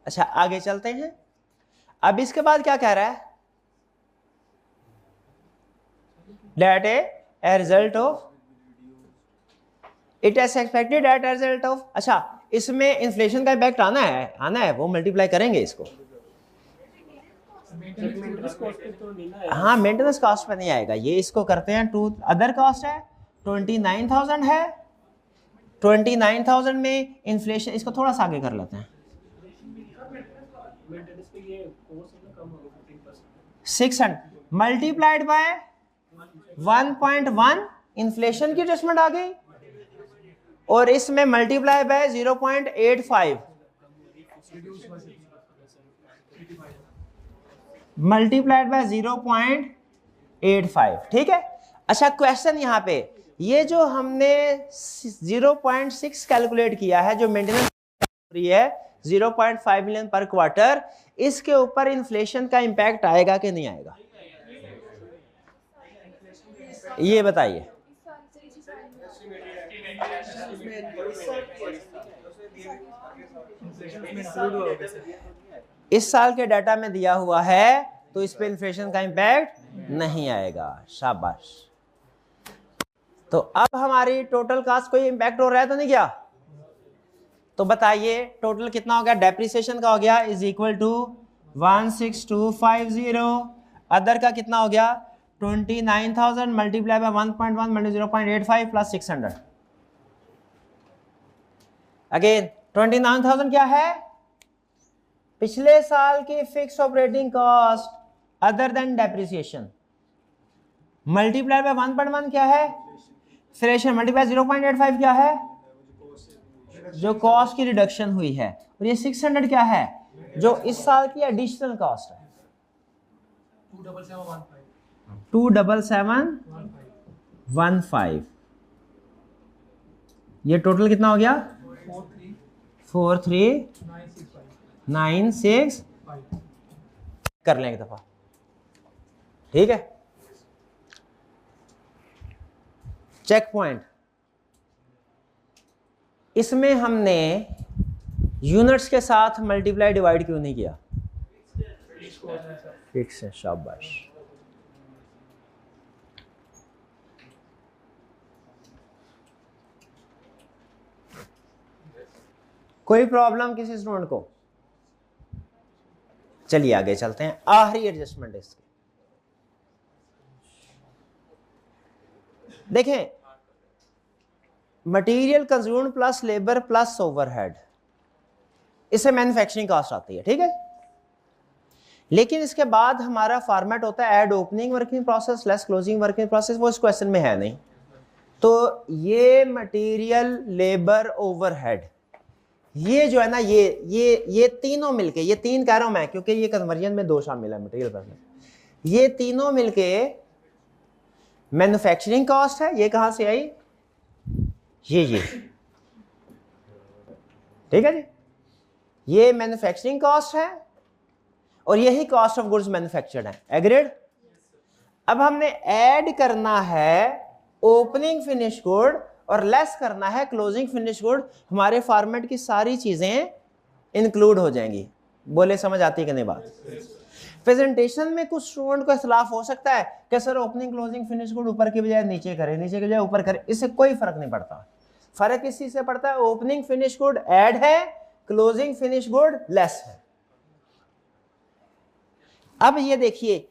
अच्छा आगे चलते हैं, अब इसके बाद क्या कह रहा है, that a result of it is expected that as a result of, अच्छा इसमें इन्फ्लेशन का इम्पैक्ट आना है, वो मल्टीप्लाई करेंगे इसको, हाँ मेंटेनेंस कॉस्ट पे नहीं आएगा ये, इसको करते हैं टू, अदर कॉस्ट है 29,000 है, 29,000 में इन्फ्लेशन, इसको थोड़ा सा आगे कर लेते हैं, 600 मल्टीप्लाइड बाय 1.1, इन्फ्लेशन की एडजस्टमेंट आ गई, और इसमें मल्टीप्लाई बाय 0.85, मल्टीप्लाइड बाय 0.85, ठीक है। अच्छा क्वेश्चन यहां पे, ये जो हमने 0.6 कैलकुलेट किया है, जो मेंटेनेंस है 0.5 मिलियन पर क्वार्टर, इसके ऊपर इन्फ्लेशन का इंपैक्ट आएगा कि नहीं आएगा, ये बताइए। इस साल के डाटा में दिया हुआ है तो इस पे इन्फ्लेशन का इंपैक्ट नहीं आएगा, शाबाश। तो अब हमारी टोटल कास्ट कोई इंपैक्ट हो रहा है तो नहीं क्या, तो बताइए टोटल कितना हो गया, डेप्रिसिएशन का हो गया इज इक्वल टू 16250, अदर का कितना हो गया 29,000 multiply by 1.1 multi 0.85 plus 600, again 29,000 क्या है, पिछले साल की fix operating cost other than depreciation, multiply by 1.1 क्या है इन्फ्लेशन, मल्टीप्लाई 0.85 क्या है जो कॉस्ट की रिडक्शन हुई है, और ये 600 क्या है जो इस साल की एडिशनल कॉस्ट है, 27715, ये टोटल कितना हो गया 43965, कर लें एक दफा, ठीक है। चेक पॉइंट, इसमें हमने यूनिट्स के साथ मल्टीप्लाई डिवाइड क्यों नहीं किया? फिक्स है, शाबाश। कोई प्रॉब्लम किसी स्टूडेंट को? चलिए आगे चलते हैं। आखिरी एडजस्टमेंट इसकी देखें, material consumed plus labour plus overhead, इससे मैन्युफैक्चरिंग कॉस्ट आती है, ठीक है। लेकिन इसके बाद हमारा फॉर्मेट होता है add opening working process less closing working process, वो इस क्वेश्चन में है नहीं। तो ये मटेरियल लेबर ओवरहेड, ये जो है ना, ये तीनों मिलके, ये तीन कह रहा हूं मैं क्योंकि ये कन्वर्जन में दो शामिल है मटेरियल पर, ये तीनों मिलके मैन्युफैक्चरिंग कॉस्ट है। ये कहां से आई? ये ठीक है जी, ये मैन्युफैक्चरिंग कॉस्ट है और यही कॉस्ट ऑफ गुड्स मैन्युफैक्चर्ड है। एग्रीड? अब हमने ऐड करना है ओपनिंग फिनिश गुड और लेस करना है क्लोजिंग फिनिश गुड। हमारे फॉर्मेट की सारी चीजें इंक्लूड हो जाएंगी। बोले समझ आती है कि नहीं बात? प्रेजेंटेशन में कुछ स्टूडेंट को इख्तलाफ हो सकता है कि sir opening closing finish good ऊपर की बजाय नीचे करे, नीचे की बजाय ऊपर करे, इससे कोई फर्क नहीं पड़ता। फर्क इस चीज से पड़ता है, ओपनिंग फिनिश गुड ऐड है, क्लोजिंग फिनिश गुड लेस है। अब ये देखिए,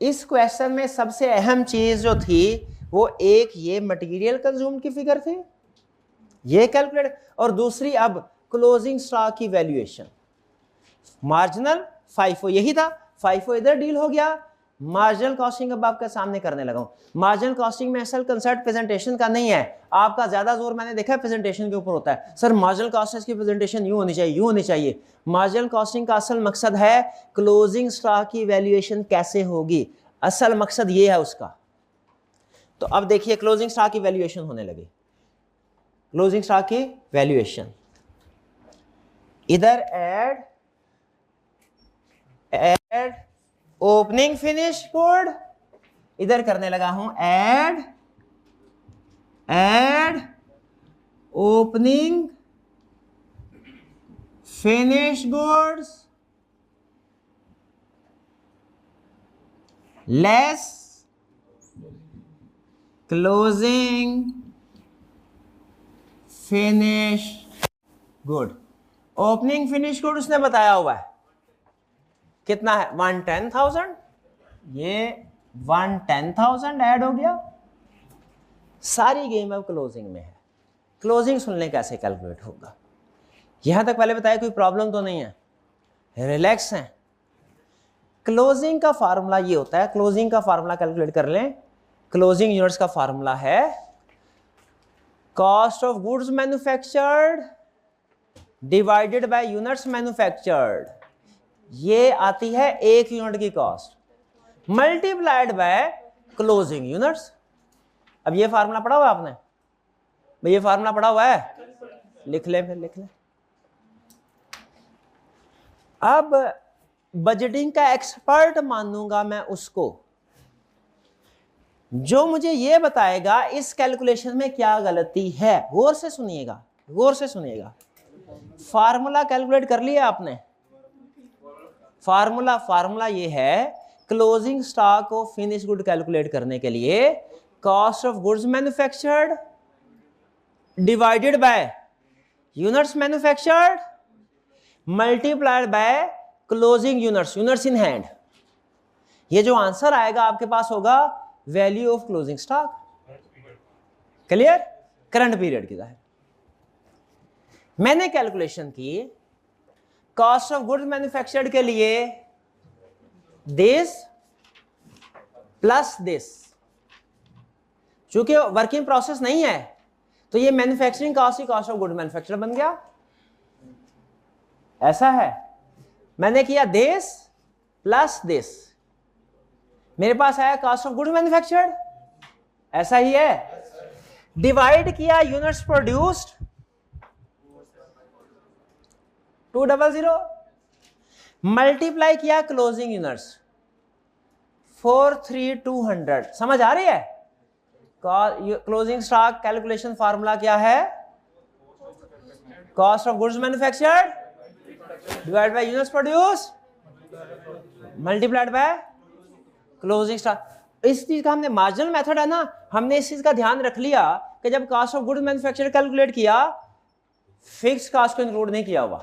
इस क्वेश्चन में सबसे अहम चीज जो थी वो एक ये मटेरियल कंज्यूम की फिगर थी, ये कैलकुलेट, और दूसरी अब क्लोजिंग स्टॉक की वैल्यूएशन। मार्जिनल फाइफो यही था, फाइफो इधर डील हो गया, मार्जिनल कॉस्टिंग अब आपके सामने करने लगा हूं। मार्जिनल कॉस्टिंग में असल कंसेप्ट प्रेजेंटेशन का नहीं है, आपका ज्यादा जोर मैंने देखा है प्रेजेंटेशन के ऊपर होता है। सर मार्जिनल कॉस्टिंग की प्रेजेंटेशन यूं होनी चाहिए, यूं होनी चाहिए। मार्जिनल कॉस्टिंग का असल मकसद है क्लोजिंग स्टॉक की वैल्यूएशन कैसे होगी, असल मकसद ये है उसका। तो अब देखिए क्लोजिंग स्टॉक की वैल्यूएशन होने लगी। क्लोजिंग स्टॉक की वैल्यूएशन, इधर ऐड ओपनिंग फिनिश गुड, इधर करने लगा हूं add opening finish goods less closing finish good. Opening finish good उसने बताया हुआ है कितना है, 110,000, ये 110,000 ऐड हो गया। सारी गेम अब क्लोजिंग में है। क्लोजिंग सुन लें कैसे कैलकुलेट होगा, यहां तक पहले बताया, कोई प्रॉब्लम तो नहीं है, रिलैक्स हैं। क्लोजिंग का फार्मूला ये होता है, क्लोजिंग का फार्मूला कैलकुलेट कर लें। क्लोजिंग यूनिट्स का फार्मूला है cost of goods manufactured divided by units manufactured, ये आती है एक यूनिट की cost multiplied by closing units. अब ये फार्मूला पढ़ा हुआ है आपने? भाई ये फार्मूला पढ़ा हुआ है, लिख ले, फिर लिख ले। अब बजटिंग का एक्सपर्ट मानूंगा मैं उसको जो मुझे ये बताएगा इस कैलकुलेशन में क्या गलती है। गौर से सुनिएगा, गौर से सुनिएगा। फार्मूला कैलकुलेट कर लिया आपने? फार्मूला ये है, closing stock of finish good calculate करने के लिए cost of goods manufactured divided by units manufactured multiplied by closing units in hand. ये जो आंसर आएगा आपके पास होगा value of closing stock. Clear? Current period की जाहिर। मैंने कैलकुलेशन की कॉस्ट ऑफ गुड्स मैन्युफैक्चर्ड के लिए दिस प्लस दिस, चूंकि वर्किंग प्रोसेस नहीं है तो ये manufacturing cost he cost of good manufactured बन गया। ऐसा है, मैंने किया दिस प्लस दिस, मेरे पास आया कॉस्ट ऑफ गुड्स मैन्युफैक्चर्ड, ऐसा ही है। डिवाइड किया यूनिट्स प्रोड्यूस्ड 200, मल्टीप्लाई किया क्लोजिंग यूनिट्स 43200। समझ आ रही है? क्लोजिंग स्टॉक कैलकुलेशन फार्मूला क्या है? Cost of goods manufactured divide by units produce multiplied by closing stock. इस चीज का हमने मार्जिनल मेथड है ना, हमने इस चीज का ध्यान रख लिया कि जब cost of goods manufactured calculate किया फिक्स कॉस्ट को इंक्लूड नहीं किया हुआ,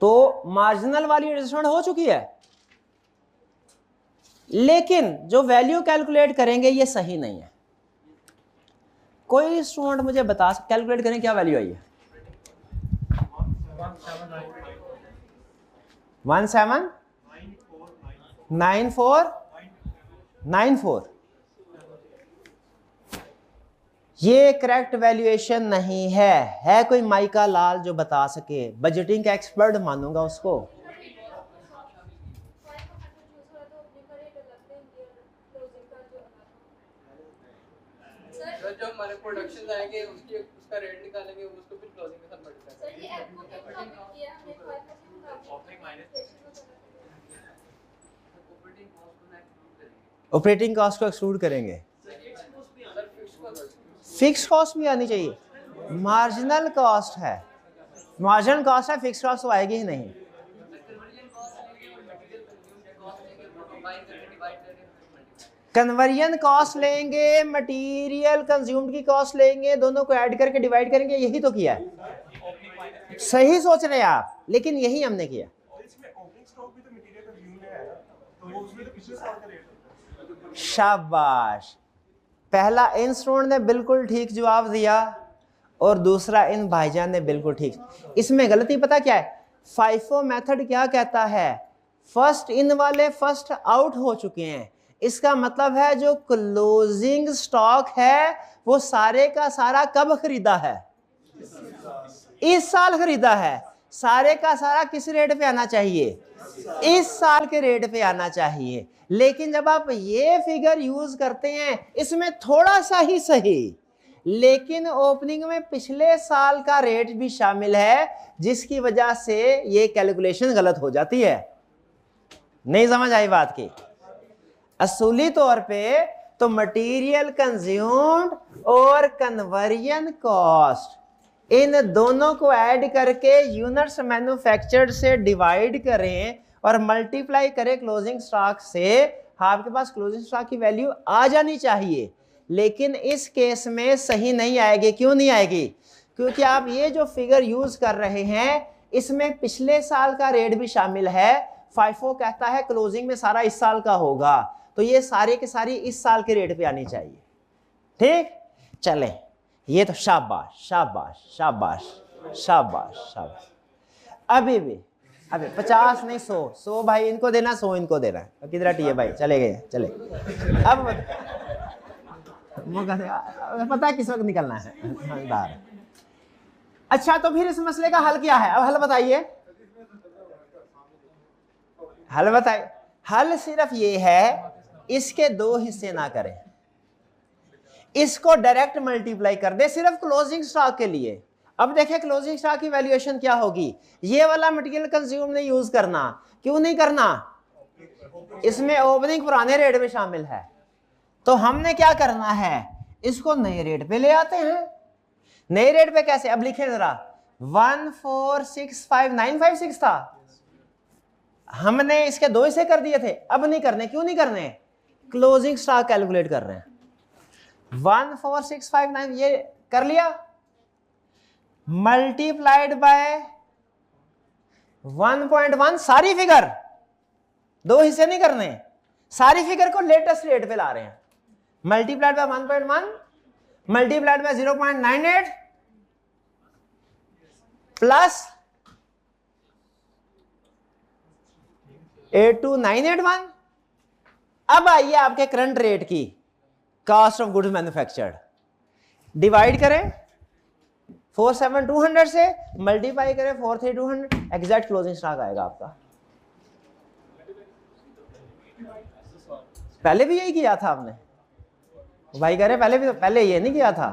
तो मार्जिनल वाली एडजस्टमेंट हो चुकी है, लेकिन जो वैल्यू कैलकुलेट करेंगे ये सही नहीं है। कोई स्टूडेंट मुझे बता सकता, कैलकुलेट करें क्या वैल्यू आई है? 179494। ये करेक्ट वैल्यूएशन नहीं है कोई माइका लाल जो बता सके? बजटिंग का एक्सपर्ट मानूंगा उसको। जो हमारे प्रोडक्शन आएंगे उसका रेट निकालेंगे, उसको फिर क्लोजिंग के साथ मल्टीप्लाई करेंगे। ऑपरेटिंग कॉस्ट को एक्सक्लूड करेंगे। फिक्स कॉस्ट भी आनी चाहिए, मार्जिनल कॉस्ट है, मार्जिनल कॉस्ट है, फिक्स कॉस्ट तो आएगी ही नहीं। कन्वर्जन कॉस्ट लेंगे, मटेरियल कंज्यूम्ड की कॉस्ट लेंगे, दोनों को ऐड करके डिवाइड करेंगे, यही तो किया है। सही सोच रहे हैं आप, लेकिन यही हमने किया। शाबाश, पहला इन स्टूडेंट ने बिल्कुल ठीक जवाब दिया और दूसरा इन भाईजान ने बिल्कुल ठीक। इसमें गलती पता क्या है? फाइफो मेथड क्या कहता है? फर्स्ट इन वाले फर्स्ट आउट हो चुके हैं, इसका मतलब है जो क्लोजिंग स्टॉक है वो सारे का सारा कब खरीदा है? इस साल खरीदा है। सारे का सारा किस रेट पे आना चाहिए? इस साल के रेट पे आना चाहिए। लेकिन जब आप ये फिगर यूज करते हैं, इसमें थोड़ा सा ही सही, लेकिन ओपनिंग में पिछले साल का रेट भी शामिल है, जिसकी वजह से ये कैलकुलेशन गलत हो जाती है। नहीं समझ आई बात की? असूली तौर पे तो मटेरियल कंज्यूम्ड और कन्वर्जन कॉस्ट, इन दोनों को ऐड करके यूनिट्स मैन्युफैक्चर्ड से डिवाइड करें और मल्टीप्लाई करें क्लोजिंग स्टॉक से, आपके पास क्लोजिंग स्टॉक की वैल्यू आ जानी चाहिए। लेकिन इस केस में सही नहीं आएगी। क्यों नहीं आएगी? क्योंकि आप ये जो फिगर यूज कर रहे हैं इसमें पिछले साल का रेट भी शामिल है। फाइफो कहता है क्लोजिंग में सारा इस साल का होगा, तो ये सारे के सारी इस साल के रेट पे आनी चाहिए। ठीक, चले, ये तो शाबाश शाबाश शाबाश शाबाश शाबाश। अभी 50 नहीं 100 भाई इनको देना, 100 इनको देना है। किधर टी है भाई? चले गए, चले। अब पता है किस वक्त निकलना है? अच्छा, तो फिर इस मसले का हल क्या है? अब हल बताइए, हल बताइए। हल सिर्फ ये है, इसके दो हिस्से ना करें, इसको डायरेक्ट मल्टीप्लाई कर दे सिर्फ क्लोजिंग स्टॉक के लिए। अब देखें क्लोजिंग स्टॉक की वैल्यूएशन क्या होगी। ये वाला मटेरियल कंज्यूम नहीं यूज करना। क्यों नहीं करना? इसमें ओपनिंग पुराने रेट में शामिल है, तो हमने क्या करना है, इसको नए रेट पे ले आते हैं। नए रेट पे कैसे? अब लिखें जरा, 1465956 था, हमने इसके दो हिस्से कर दिए थे, अब नहीं करने। क्यों नहीं करने? क्लोजिंग स्टॉक कैलकुलेट कर रहे हैं। 14659 ये कर लिया, मल्टीप्लाइड बाय 1.1, सारी फिगर, दो हिस्से नहीं करने, सारी फिगर को लेटेस्ट रेट पे ला रहे हैं। Multiplied by 1.1 multiplied by 0.98 plus 82981। अब आइए आपके करंट रेट की cost of goods manufactured, divide करें 47200 से, मल्टीप्लाई करें 43200, एग्जैक्ट क्लोजिंग स्टॉक आएगा आपका। पहले भी यही किया था हमने, भाई कह रहे पहले ये नहीं किया था।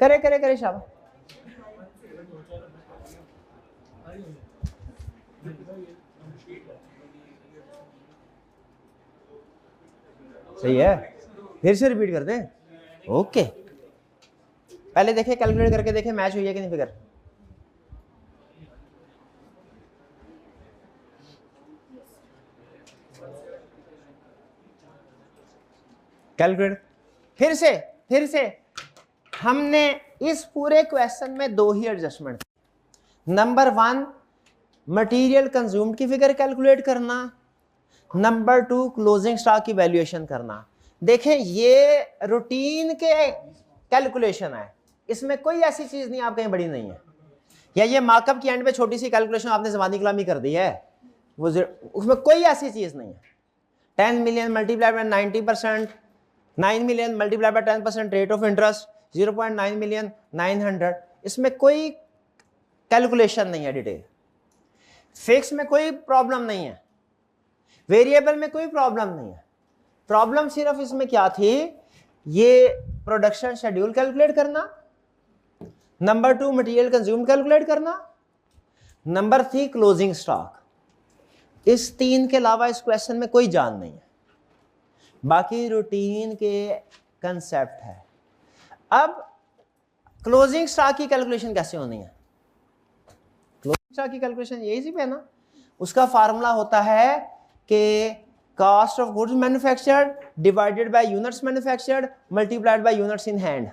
करे शाबाश। सही है, फिर से रिपीट कर दें। ओके, पहले देखे, कैलकुलेट करके देखे मैच हुई है कि नहीं फिगर। कैलकुलेट फिर से हमने इस पूरे क्वेश्चन में दो ही एडजस्टमेंट। नंबर 1 मटेरियल कंज्यूम्ड की फिगर कैलकुलेट करना, नंबर 2 क्लोजिंग स्टॉक की वैल्यूएशन करना। देखें ये रूटीन के कैलकुलेशन है, इसमें कोई ऐसी चीज नहीं आप कहीं बड़ी नहीं है, या ये मार्कअप की एंड पे छोटी सी कैलकुलेशन आपने ज़बानी कलामी कर दी है, वो उसमें कोई ऐसी चीज नहीं है। 10 million multiply by 90%, 9 million multiply by 10% rate of interest, 0.9 million 900, इसमें कोई कैलकुलेशन नहीं है डिटेल। फिक्स में कोई प्रॉब्लम नहीं है, वेरिएबल में कोई प्रॉब्लम नहीं है। प्रॉब्लम सिर्फ इसमें क्या थी, ये प्रोडक्शन शेड्यूल कैलकुलेट करना, नंबर 2 मटेरियल कंज्यूम कैलकुलेट करना, नंबर 3 क्लोजिंग स्टॉक। इस 3 के अलावा इस क्वेश्चन में कोई जान नहीं है, बाकी रूटीन के कंसेप्ट है। अब क्लोजिंग स्टॉक की कैलकुलेशन कैसे होनी है? क्लोजिंग स्टॉक की कैलकुलेशन यही सी पे ना, उसका फार्मूला होता है कि cost of goods manufactured divided by units manufactured multiplied by units in hand,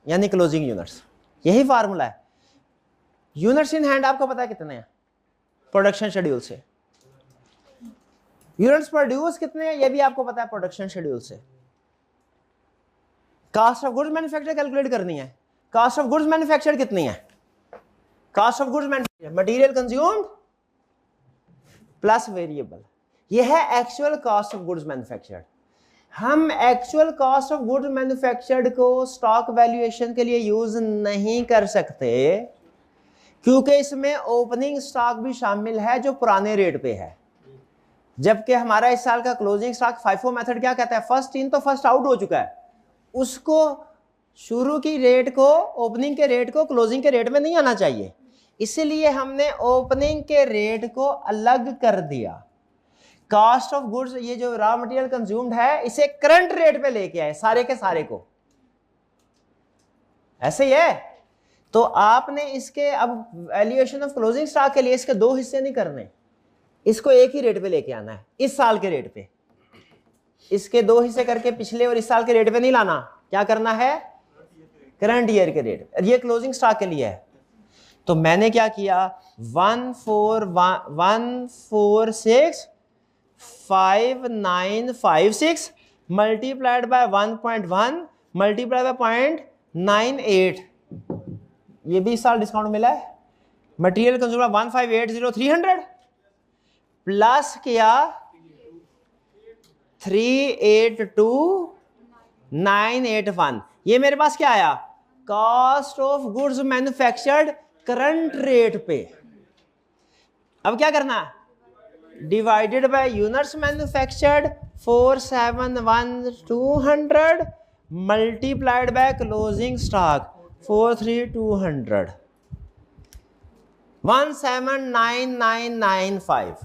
यानी क्लोजिंग यूनिट्स। यही फार्मूला है। यूनिट्स इन हैंड आपको पता है कितने हैं प्रोडक्शन शेड्यूल से, यूनिट्स प्रोड्यूस कितने हैं ये भी आपको पता है प्रोडक्शन शेड्यूल से। Cost of goods manufacture calculate करनी है, कॉस्ट ऑफ गुड्स मैन्युफैक्चर कितनी है, cost of goods manufacture material consumed plus variable, यह है actual cost of goods manufactured. हम actual cost of goods manufactured को स्टॉक वैल्यूएशन के लिए यूज नहीं कर सकते, क्योंकि इसमें ओपनिंग स्टॉक भी शामिल है जो पुराने रेट पे है, जबकि हमारा इस साल का क्लोजिंग स्टॉक फाइफो मेथड क्या कहता है, फर्स्ट इन तो फर्स्ट आउट हो चुका है, उसको शुरू की रेट को, ओपनिंग के रेट को क्लोजिंग के रेट में नहीं आना चाहिए, इसलिए हमने ओपनिंग के रेट को अलग कर दिया। कॉस्ट ऑफ गुड्स, ये जो रॉ मटेरियल कंज्यूम्ड है, इसे करंट रेट पे लेके आए सारे के सारे को, ऐसे ही है। तो आपने इसके अब वैल्यूएशन ऑफ क्लोजिंग स्टॉक के लिए इसके दो हिस्से नहीं करने, इसको एक ही रेट पे लेके आना है, इस साल के रेट पे। इसके दो हिस्से करके पिछले और इस साल के रेट पे नहीं लाना, क्या करना है, करंट ईयर के रेट। ये क्लोजिंग स्टॉक के लिए है। तो मैंने क्या किया, 1465956 मल्टीप्लाइड बाय 1.1 मल्टीप्लाइड बाय 0.98, ये भी इस साल डिस्काउंट मिला है। मटेरियल कंज्यूमर 1580300 प्लस किया 382981, ये मेरे पास क्या आया, cost of goods manufactured current rate पे। अब क्या करना है, divided by units manufactured 471200 multiplied by closing stock 43200, 179995।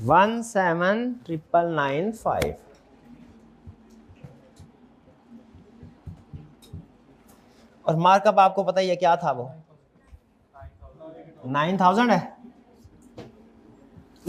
179995। और मार्कअप आपको पता ही है क्या था, वो 9000 है।